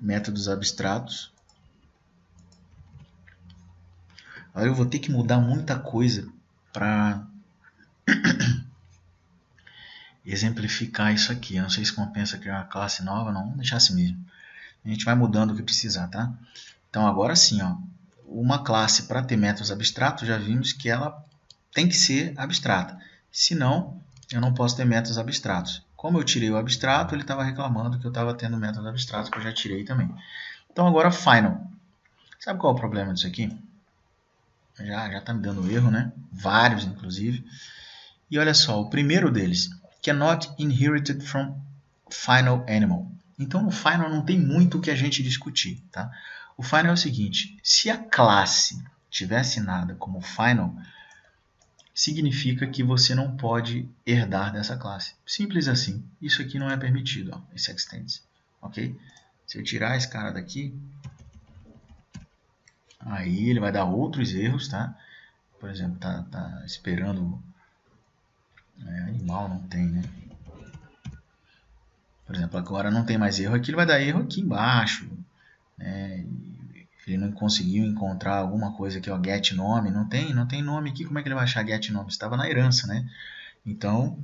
métodos abstratos. Aí eu vou ter que mudar muita coisa para exemplificar isso aqui. Eu não sei se compensa criar uma classe nova, não. Vamos deixar assim mesmo. A gente vai mudando o que precisar, tá? Então agora sim, ó, uma classe para ter métodos abstratos, já vimos que ela tem que ser abstrata. Senão, eu não posso ter métodos abstratos. Como eu tirei o abstrato, ele estava reclamando que eu estava tendo método abstrato, que eu já tirei também. Então agora final. Sabe qual é o problema disso aqui? Já está me dando erro, né? Vários, inclusive. E olha só, o primeiro deles, cannot inherited from final animal. Então no final não tem muito o que a gente discutir, tá? O final é o seguinte, se a classe tiver assinada como final, significa que você não pode herdar dessa classe. Simples assim. Isso aqui não é permitido, ó, esse extends. Ok? Se eu tirar esse cara daqui, aí ele vai dar outros erros, tá? Por exemplo, tá esperando... animal não tem, né? Por exemplo, agora não tem mais erro aqui, ele vai dar erro aqui embaixo. Né? Ele não conseguiu encontrar alguma coisa aqui, ó, get nome, não tem nome aqui, como é que ele vai achar get nome? Estava na herança, né? Então,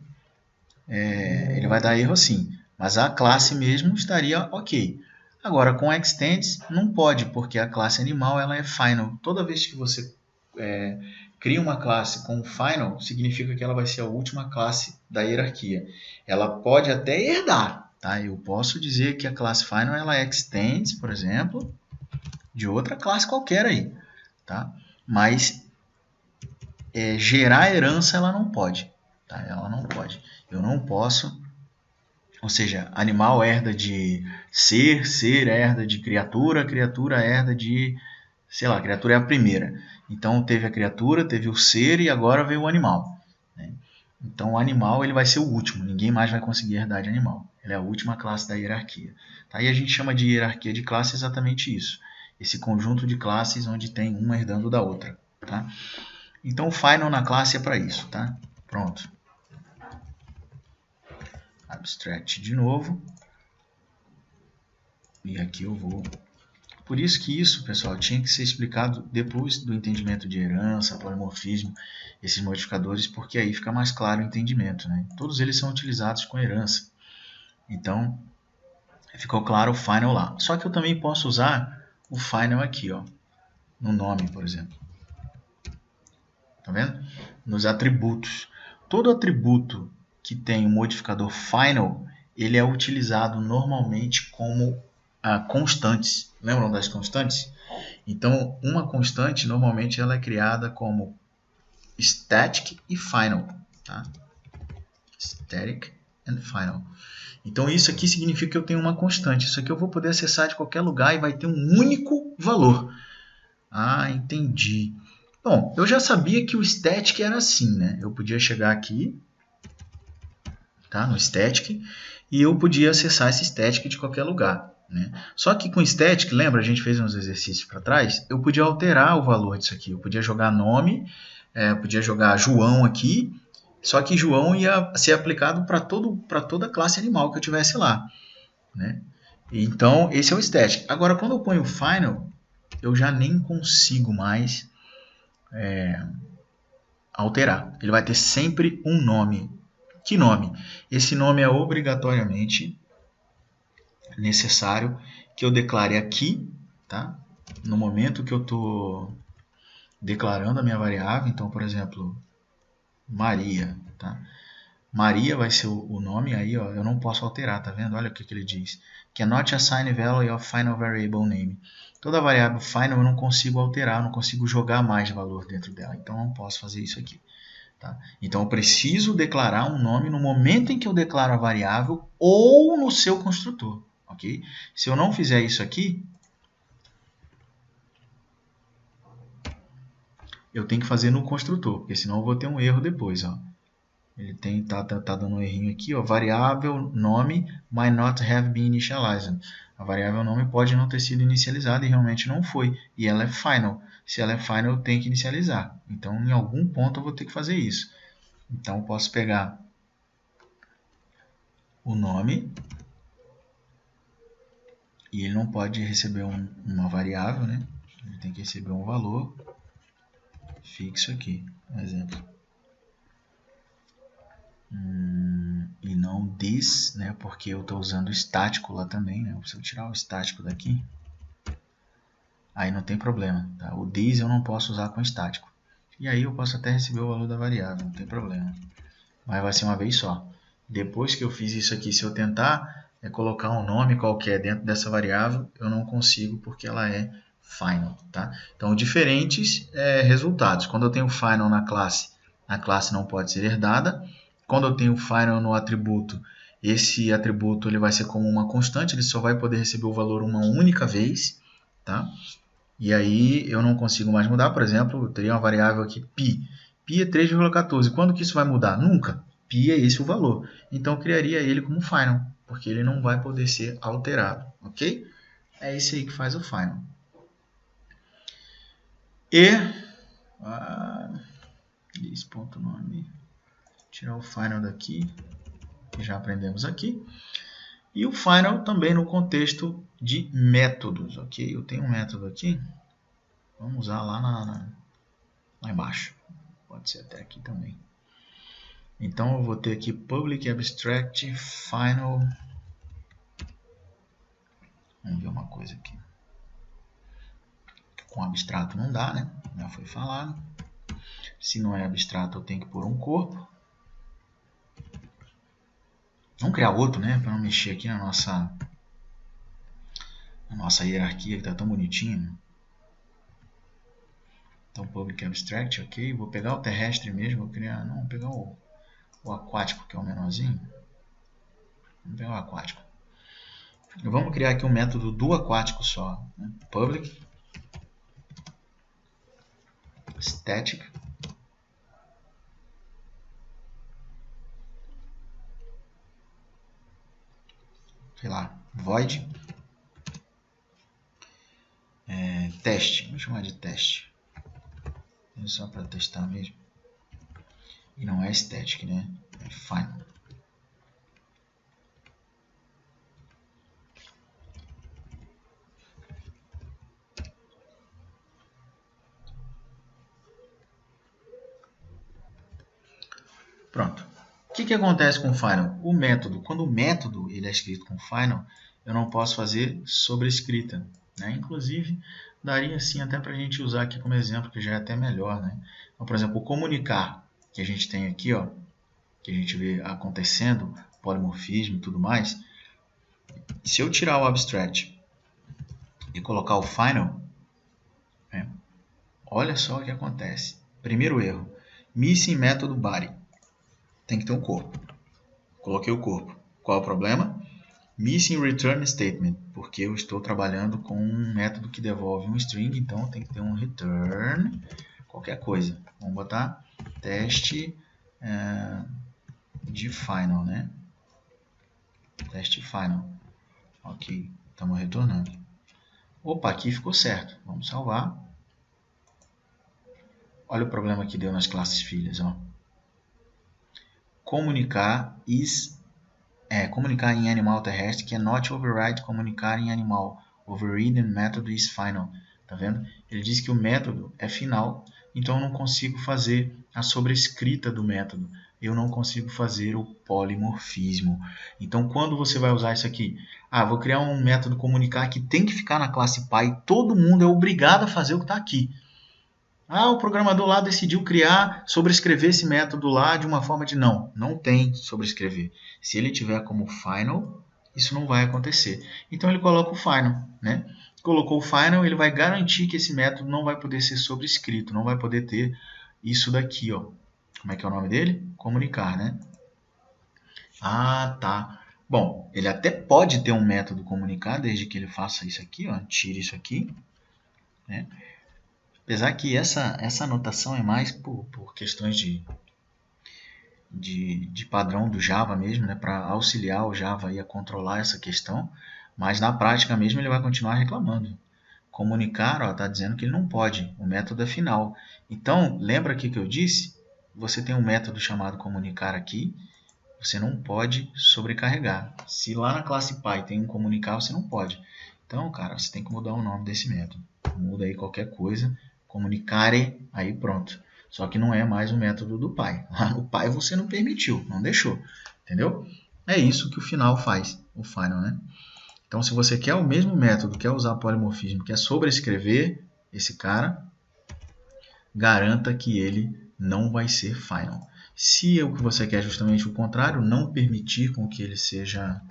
ele vai dar erro assim, mas a classe mesmo estaria ok. Agora, com extends, não pode, porque a classe animal ela é final. Toda vez que você cria uma classe com final, significa que ela vai ser a última classe da hierarquia. Ela pode até herdar, tá? Eu posso dizer que a classe final ela extends, por exemplo, de outra classe qualquer aí, tá? Mas gerar herança ela não pode, tá? Ela não pode. Eu não posso, ou seja, animal herda de ser, ser herda de criatura, criatura herda de, sei lá, criatura é a primeira. Então teve a criatura, teve o ser e agora veio o animal. Né? Então o animal ele vai ser o último, ninguém mais vai conseguir herdar de animal. Ele é a última classe da hierarquia. Tá? E a gente chama de hierarquia de classe exatamente isso. Esse conjunto de classes onde tem uma herdando da outra. Tá? Então o final na classe é para isso. Tá? Pronto. Abstract de novo. E aqui eu vou... Por isso que isso, pessoal, tinha que ser explicado depois do entendimento de herança, polimorfismo, esses modificadores, porque aí fica mais claro o entendimento. Né? Todos eles são utilizados com herança. Então, ficou claro o final lá. Só que eu também posso usar o final aqui, ó, no nome, por exemplo. Tá vendo? Nos atributos. Todo atributo que tem um modificador final, ele é utilizado normalmente como constantes. Lembram das constantes? Então, uma constante, normalmente, ela é criada como static e final. Tá? Static and final. Então, isso aqui significa que eu tenho uma constante. Isso aqui eu vou poder acessar de qualquer lugar e vai ter um único valor. Ah, entendi. Bom, eu já sabia que o static era assim, né? Eu podia chegar aqui, tá? No static, e eu podia acessar esse static de qualquer lugar. Né? Só que com static, lembra, a gente fez uns exercícios para trás, eu podia alterar o valor disso aqui. Eu podia jogar nome, podia jogar João aqui, só que João ia ser aplicado para toda a classe animal que eu tivesse lá. Né? Então, esse é o static. Agora, quando eu ponho o final, eu já nem consigo mais alterar. Ele vai ter sempre um nome. Que nome? Esse nome é obrigatoriamente necessário que eu declare aqui, tá? No momento que eu estou declarando a minha variável. Então, por exemplo, Maria, tá? Maria vai ser o nome aí, ó, eu não posso alterar, tá vendo? Olha o que ele diz. Cannot assign value of final variable name. Toda variável final eu não consigo alterar, eu não consigo jogar mais valor dentro dela. Então, eu não posso fazer isso aqui. Tá? Então, eu preciso declarar um nome no momento em que eu declaro a variável ou no seu construtor. Okay? Se eu não fizer isso aqui, eu tenho que fazer no construtor, porque senão eu vou ter um erro depois. Ó. Ele tá dando um errinho aqui, ó, variável nome might not have been initialized. A variável nome pode não ter sido inicializada e realmente não foi. E ela é final. Se ela é final, eu tenho que inicializar. Então, em algum ponto, eu vou ter que fazer isso. Então, eu posso pegar o nome e ele não pode receber uma variável, né? Ele tem que receber um valor fixo aqui, um exemplo. E não this, né? Porque eu estou usando o estático lá também, né? Se eu tirar o estático daqui, aí não tem problema, tá? O this eu não posso usar com estático. E aí eu posso até receber o valor da variável, não tem problema. Mas vai ser uma vez só. Depois que eu fiz isso aqui, se eu tentar colocar um nome qualquer dentro dessa variável, eu não consigo porque ela é final, tá? Então, diferentes resultados. Quando eu tenho final na classe, a classe não pode ser herdada. Quando eu tenho final no atributo, esse atributo ele vai ser como uma constante, ele só vai poder receber o valor uma única vez, tá? E aí eu não consigo mais mudar, por exemplo, eu teria uma variável aqui π. Π é 3,14. Quando que isso vai mudar? Nunca. Π é esse o valor. Então eu criaria ele como final, porque ele não vai poder ser alterado, ok? É esse aí que faz o final. E this.nome, tirar o final daqui, que já aprendemos aqui. E o final também no contexto de métodos, ok? Eu tenho um método aqui, vamos usar lá embaixo, pode ser até aqui também. Então eu vou ter aqui public abstract final. Vamos ver uma coisa aqui. Com abstrato não dá, né? Já foi falado. Se não é abstrato, eu tenho que pôr um corpo. Vamos criar outro, né? Para não mexer aqui na nossa hierarquia, que está tão bonitinha. Então, public abstract, ok. Vou pegar o terrestre mesmo. Vou criar, não, vou pegar o aquático, que é o menorzinho. Vamos pegar o aquático. Vamos criar aqui um método do aquático só. Né? Public static sei lá, void teste, vamos chamar de teste, só para testar mesmo, e não é static, né? É final. Pronto. O que acontece com o final? O método, quando o método ele é escrito com final, eu não posso fazer sobrescrita, né? Inclusive, daria sim até para a gente usar aqui como exemplo, que já é até melhor, né? Então, por exemplo, o comunicar, que a gente tem aqui, ó, que a gente vê acontecendo, polimorfismo e tudo mais, se eu tirar o abstract e colocar o final, né, olha só o que acontece. Primeiro erro, missing método body. Tem que ter um corpo. Coloquei o corpo. Qual é o problema? Missing return statement, porque eu estou trabalhando com um método que devolve um string, então tem que ter um return, qualquer coisa. Vamos botar teste de final, né? Teste final. Ok, estamos retornando. Opa, aqui ficou certo. Vamos salvar. Olha o problema que deu nas classes filhas, ó. Comunicar comunicar em animal terrestre, que é not override comunicar em animal. Overridden method is final. Tá vendo? Ele diz que o método é final, então eu não consigo fazer a sobrescrita do método. Eu não consigo fazer o polimorfismo. Então, quando você vai usar isso aqui? Vou criar um método comunicar que tem que ficar na classe Py. Todo mundo é obrigado a fazer o que está aqui. O programador lá decidiu sobrescrever esse método lá de uma forma de não tem sobrescrever. Se ele tiver como final, isso não vai acontecer. Então ele coloca o final, né? Colocou o final, ele vai garantir que esse método não vai poder ser sobrescrito, não vai poder ter isso daqui, ó. Como é que é o nome dele? Comunicar, né? Tá. Bom, ele até pode ter um método comunicar, desde que ele faça isso aqui, ó. Tire isso aqui, né? Apesar que essa anotação é mais por questões de padrão do Java mesmo, né, para auxiliar o Java a controlar essa questão, mas na prática mesmo ele vai continuar reclamando. Comunicar, está dizendo que ele não pode, o método é final. Então, lembra aqui que eu disse? Você tem um método chamado comunicar aqui, você não pode sobrecarregar. Se lá na classe Py tem um comunicar, você não pode. Então, cara, você tem que mudar o nome desse método. Muda aí qualquer coisa, comunicare, aí pronto. Só que não é mais o método do Py. Lá no Py você não permitiu, não deixou. Entendeu? É isso que o final faz, o final, né? Então, se você quer o mesmo método, quer usar polimorfismo, quer sobrescrever esse cara, garanta que ele não vai ser final. Se o que você quer é justamente o contrário, não permitir com que ele seja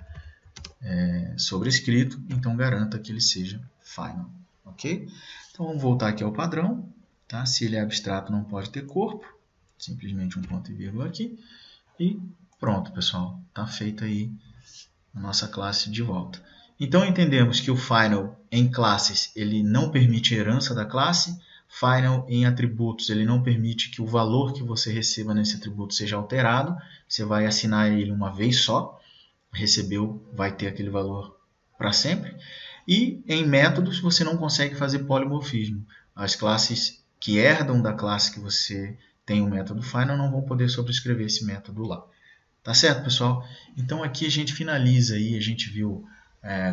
sobrescrito, então garanta que ele seja final. Ok? Então vamos voltar aqui ao padrão. Tá? Se ele é abstrato, não pode ter corpo. Simplesmente um ponto e vírgula aqui. E pronto, pessoal. Está feita aí a nossa classe de volta. Então entendemos que o final em classes ele não permite herança da classe, final em atributos ele não permite que o valor que você receba nesse atributo seja alterado, você vai assinar ele uma vez só, recebeu, vai ter aquele valor para sempre. E em métodos você não consegue fazer polimorfismo. As classes que herdam da classe que você tem o método final não vão poder sobrescrever esse método lá. Tá certo, pessoal? Então aqui a gente finaliza aí, a gente viu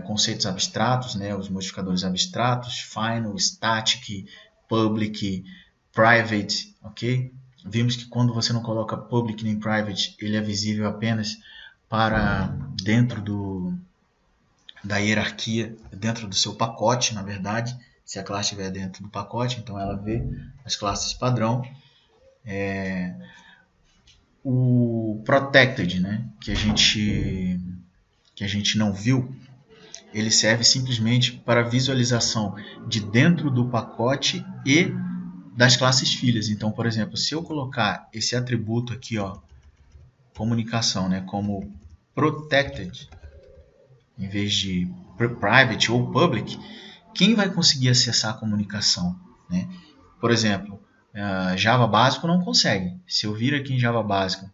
conceitos abstratos, né, os modificadores abstratos, final, static, public, private, ok? Vimos que quando você não coloca public nem private, ele é visível apenas para dentro da hierarquia, dentro do seu pacote, na verdade, se a classe estiver dentro do pacote, então ela vê as classes padrão. O protected, né, que a gente não viu, ele serve simplesmente para visualização de dentro do pacote e das classes filhas. Então, por exemplo, se eu colocar esse atributo aqui, ó, comunicação, né, como protected, em vez de private ou public, quem vai conseguir acessar a comunicação, né? Por exemplo, Java básico não consegue. Se eu vir aqui em Java básico,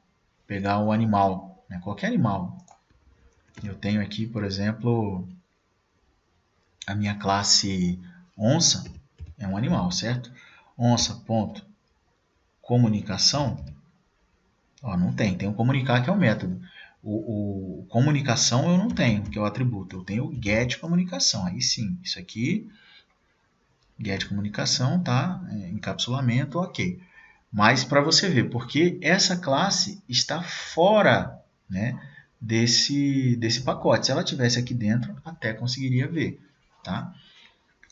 pegar o animal, né, qualquer animal, eu tenho aqui, por exemplo, a minha classe onça, é um animal, certo? Onça, ponto, comunicação, ó, não tem. Tem o comunicar, que é o método. O comunicação eu não tenho, que é o atributo. Eu tenho o get comunicação. Aí sim, isso aqui, get comunicação, tá? Encapsulamento, ok. Mas para você ver, porque essa classe está fora, né, desse pacote. Se ela tivesse aqui dentro, até conseguiria ver, tá?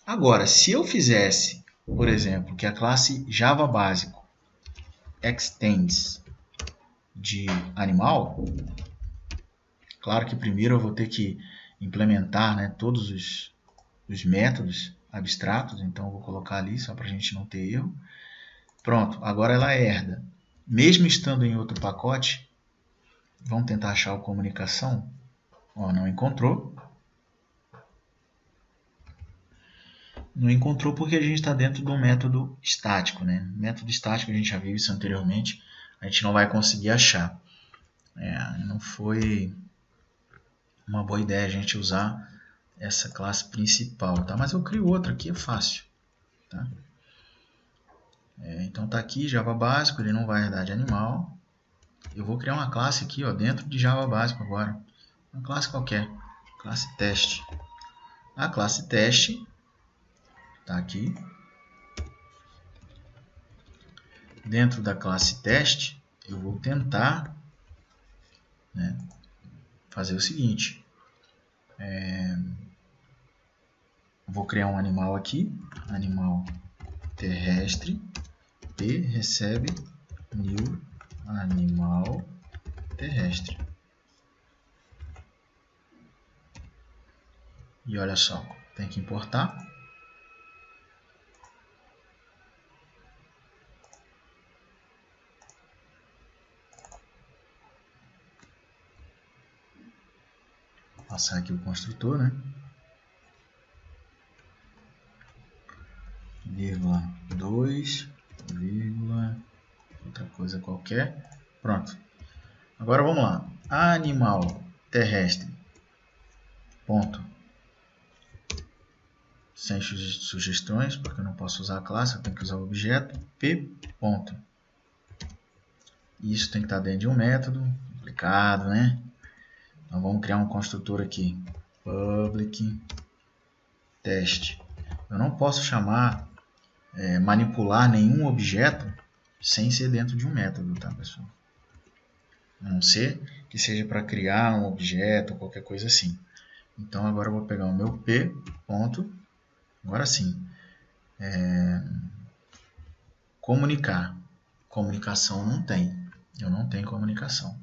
Agora, se eu fizesse, por exemplo, que a classe Java básico extends de animal, claro que primeiro eu vou ter que implementar, né, todos os métodos abstratos, então eu vou colocar ali só para a gente não ter erro. Pronto, agora ela herda. Mesmo estando em outro pacote, vamos tentar achar o comunicação. Ó, não encontrou. Não encontrou porque a gente está dentro de um método estático, né? Método estático, a gente já viu isso anteriormente, a gente não vai conseguir achar. Não foi uma boa ideia a gente usar essa classe principal, tá? Mas eu crio outra aqui, é fácil, tá? Então tá aqui, Java básico, ele não vai herdar de animal. Eu vou criar uma classe aqui, ó, dentro de Java básico agora. Uma classe qualquer, classe teste. A classe teste tá aqui. Dentro da classe teste, eu vou tentar, né, fazer o seguinte. Vou criar um animal aqui, animal terrestre, P recebe new animal terrestre. E olha só, tem que importar. Vou passar aqui o construtor, né? Vírgula 2, vírgula, outra coisa qualquer. Pronto. Agora vamos lá. Animal terrestre. Ponto. Sem sugestões, porque eu não posso usar a classe, eu tenho que usar o objeto. P. Ponto. Isso tem que estar dentro de um método. Complicado, né? Então vamos criar um construtor aqui. Public teste. Eu não posso chamar, manipular nenhum objeto sem ser dentro de um método, tá, pessoal? A não ser que seja para criar um objeto ou qualquer coisa assim. Então agora eu vou pegar o meu P. Ponto. Agora sim. Comunicar. Comunicação não tem. Eu não tenho comunicação.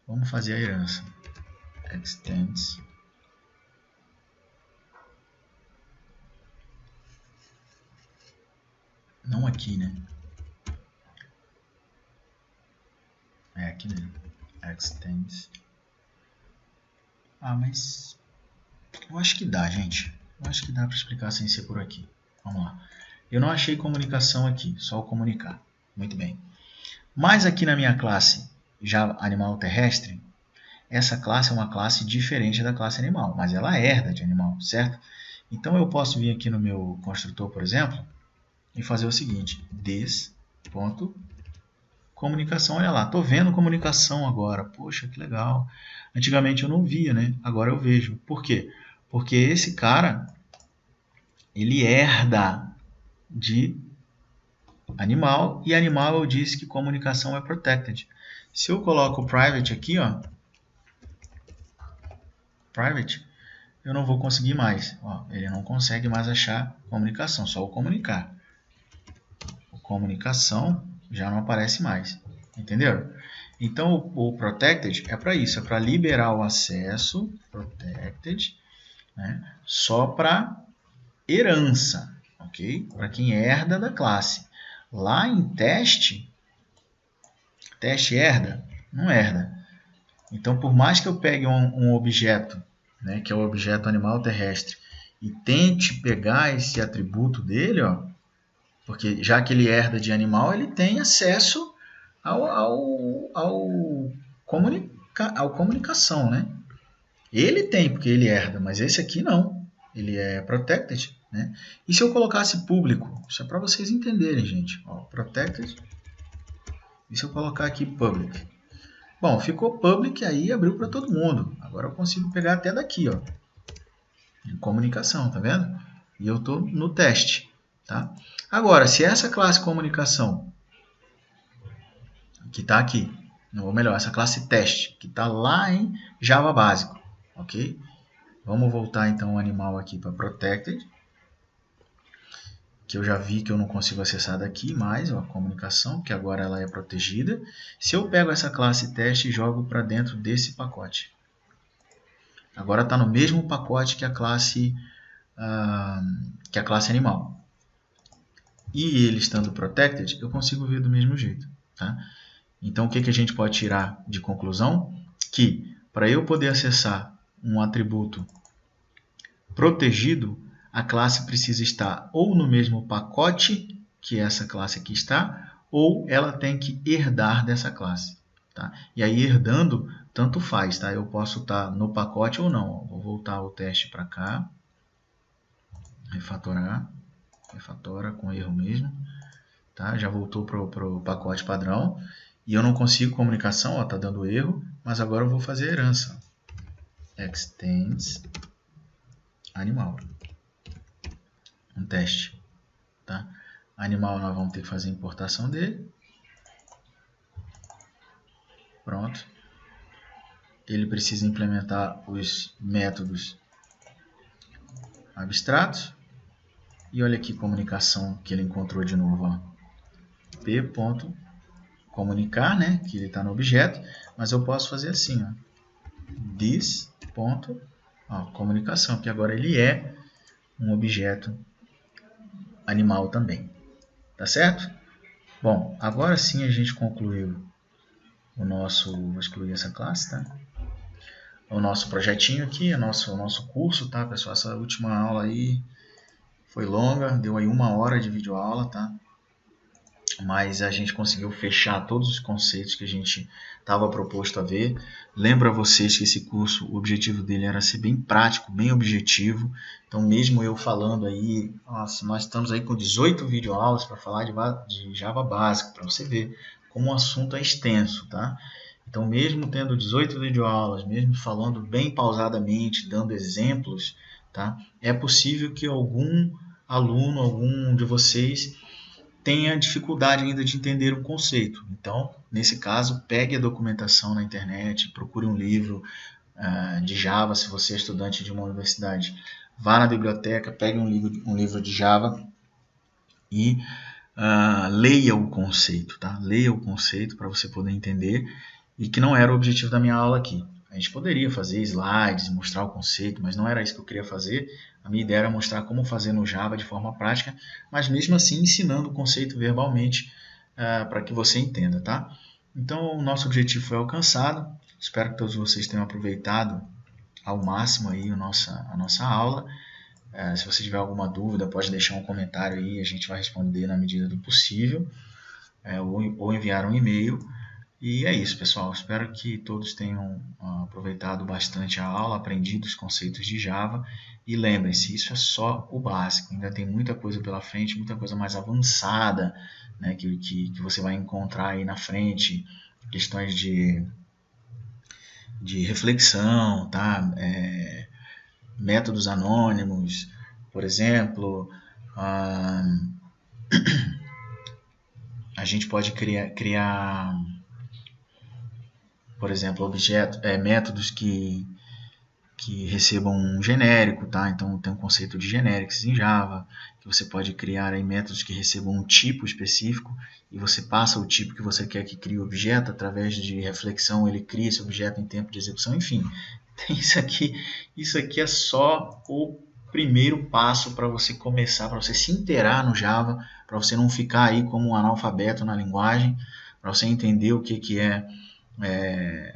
Vamos fazer a herança. Extends. Não aqui, né? É aqui mesmo. Extends. Ah, mas Eu acho que dá, gente. Eu acho que dá para explicar sem ser por aqui. Vamos lá. Eu não achei comunicação aqui, só o comunicar. Muito bem. Mas aqui na minha classe já animal terrestre, essa classe é uma classe diferente da classe animal, mas ela herda de animal, certo? Então eu posso vir aqui no meu construtor, por exemplo, e fazer o seguinte: this.comunicação, olha lá, estou vendo comunicação agora, poxa, que legal. Antigamente eu não via, né? Agora eu vejo. Por quê? Porque esse cara, ele herda de animal, e animal eu disse que comunicação é protected. Se eu coloco private aqui, ó, private, eu não vou conseguir mais. Ó, ele não consegue mais achar comunicação, só o comunicar. O comunicação já não aparece mais. Entenderam? Então, o protected é para isso, é para liberar o acesso, protected, né, só para herança, ok? Para quem herda da classe. Lá em teste herda? Não herda. Então, por mais que eu pegue um objeto, né, que é o objeto animal terrestre, e tente pegar esse atributo dele, ó, porque já que ele herda de animal, ele tem acesso ao comunicação, né? Ele tem, porque ele herda, mas esse aqui não. Ele é protected, né? E se eu colocasse público? Isso é para vocês entenderem, gente. Ó, protected. E se eu colocar aqui public? Bom, ficou public, aí abriu para todo mundo. Agora eu consigo pegar até daqui, ó. Em comunicação, tá vendo? E eu estou no teste, tá? Agora, se essa classe comunicação, que está aqui, ou melhor, essa classe teste, que está lá em Java básico, ok? Vamos voltar então o animal aqui para protected, que eu já vi que eu não consigo acessar daqui mais, ó, a comunicação, que agora ela é protegida. Se eu pego essa classe teste e jogo para dentro desse pacote, agora está no mesmo pacote que a classe animal. E ele estando protected, eu consigo ver do mesmo jeito, tá? Então, o que a gente pode tirar de conclusão? Que para eu poder acessar um atributo protegido, a classe precisa estar ou no mesmo pacote que essa classe aqui está, ou ela tem que herdar dessa classe. Tá? E aí, herdando, tanto faz. Tá? Eu posso estar no pacote ou não. Vou voltar o teste para cá. Refatorar. Refatora com erro mesmo. Tá? Já voltou para o pacote padrão. E eu não consigo comunicação, está dando erro. Mas agora eu vou fazer a herança. Extends animal. Um teste. Tá? Animal, nós vamos ter que fazer a importação dele. Pronto. Ele precisa implementar os métodos abstratos. E olha aqui a comunicação que ele encontrou de novo. Ó. P.comunicar, né? Que ele está no objeto. Mas eu posso fazer assim. Ó. This. Ó, comunicação, que agora ele é um objeto animal também. Tá certo? Bom, agora sim a gente concluiu o nosso... Vou excluir essa classe, tá? O nosso projetinho aqui, o nosso curso, tá, pessoal? Essa última aula aí foi longa, deu aí 1 hora de videoaula, tá? Mas a gente conseguiu fechar todos os conceitos que a gente estava proposto a ver. Lembro a vocês que esse curso, o objetivo dele era ser bem prático, bem objetivo. Então, mesmo eu falando aí, nossa, nós estamos aí com 18 videoaulas para falar de Java básico, para você ver como o assunto é extenso, tá? Então, mesmo tendo 18 videoaulas, mesmo falando bem pausadamente, dando exemplos, tá? É possível que algum aluno, algum de vocês tenha dificuldade ainda de entender o conceito. Então, nesse caso, pegue a documentação na internet, procure um livro de Java, se você é estudante de uma universidade. Vá na biblioteca, pegue um livro de Java e leia o conceito, tá? Leia o conceito para você poder entender, e que não era o objetivo da minha aula aqui. A gente poderia fazer slides, mostrar o conceito, mas não era isso que eu queria fazer. A minha ideia era mostrar como fazer no Java de forma prática, mas mesmo assim ensinando o conceito verbalmente para que você entenda, tá? Então, o nosso objetivo foi alcançado. Espero que todos vocês tenham aproveitado ao máximo aí a nossa aula. Se você tiver alguma dúvida, pode deixar um comentário aí, a gente vai responder na medida do possível, ou enviar um e-mail. E é isso, pessoal. Espero que todos tenham aproveitado bastante a aula, aprendido os conceitos de Java. E lembrem-se, isso é só o básico. Ainda tem muita coisa pela frente, muita coisa mais avançada, né, que você vai encontrar aí na frente. Questões de reflexão, tá? Métodos anônimos, por exemplo. A gente pode criar por exemplo, métodos que recebam um genérico, tá? Então tem um conceito de generics em Java, que você pode criar aí métodos que recebam um tipo específico e você passa o tipo que você quer que crie o objeto, através de reflexão ele cria esse objeto em tempo de execução, enfim. Isso aqui é só o primeiro passo para você começar, para você se inteirar no Java, para você não ficar aí como um analfabeto na linguagem, para você entender o que é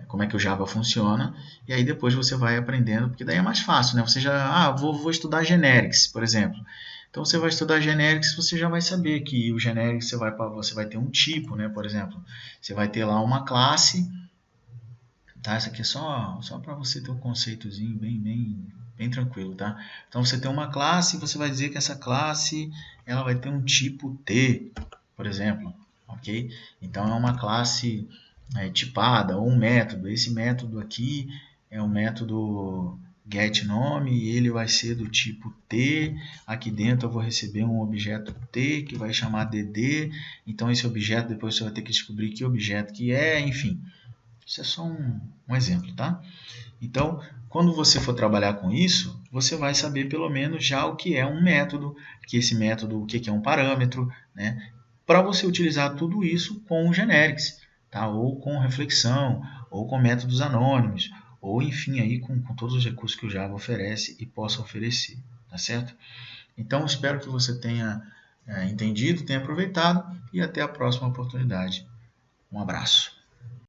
como é que o Java funciona, e aí depois você vai aprendendo, porque daí é mais fácil, né? Você já, vou estudar generics, por exemplo. Então você vai estudar generics, você já vai saber que o generics você vai ter um tipo, né? Por exemplo, você vai ter lá uma classe, tá? Isso aqui é só para você ter um conceitozinho bem tranquilo, tá? Então você tem uma classe, você vai dizer que essa classe ela vai ter um tipo T, por exemplo, ok? Então é uma classe tipada ou um método. Esse método aqui é o método getNome e ele vai ser do tipo T. Aqui dentro eu vou receber um objeto T que vai chamar DD. Então esse objeto depois você vai ter que descobrir que objeto que é, enfim. Isso é só um exemplo, tá? Então, quando você for trabalhar com isso, você vai saber pelo menos já o que é um método, que esse método, o que é um parâmetro, né? Para você utilizar tudo isso com o generics, tá? Ou com reflexão, ou com métodos anônimos, ou enfim, aí com todos os recursos que o Java oferece e possa oferecer, tá certo? Então, espero que você tenha entendido, tenha aproveitado e até a próxima oportunidade. Um abraço.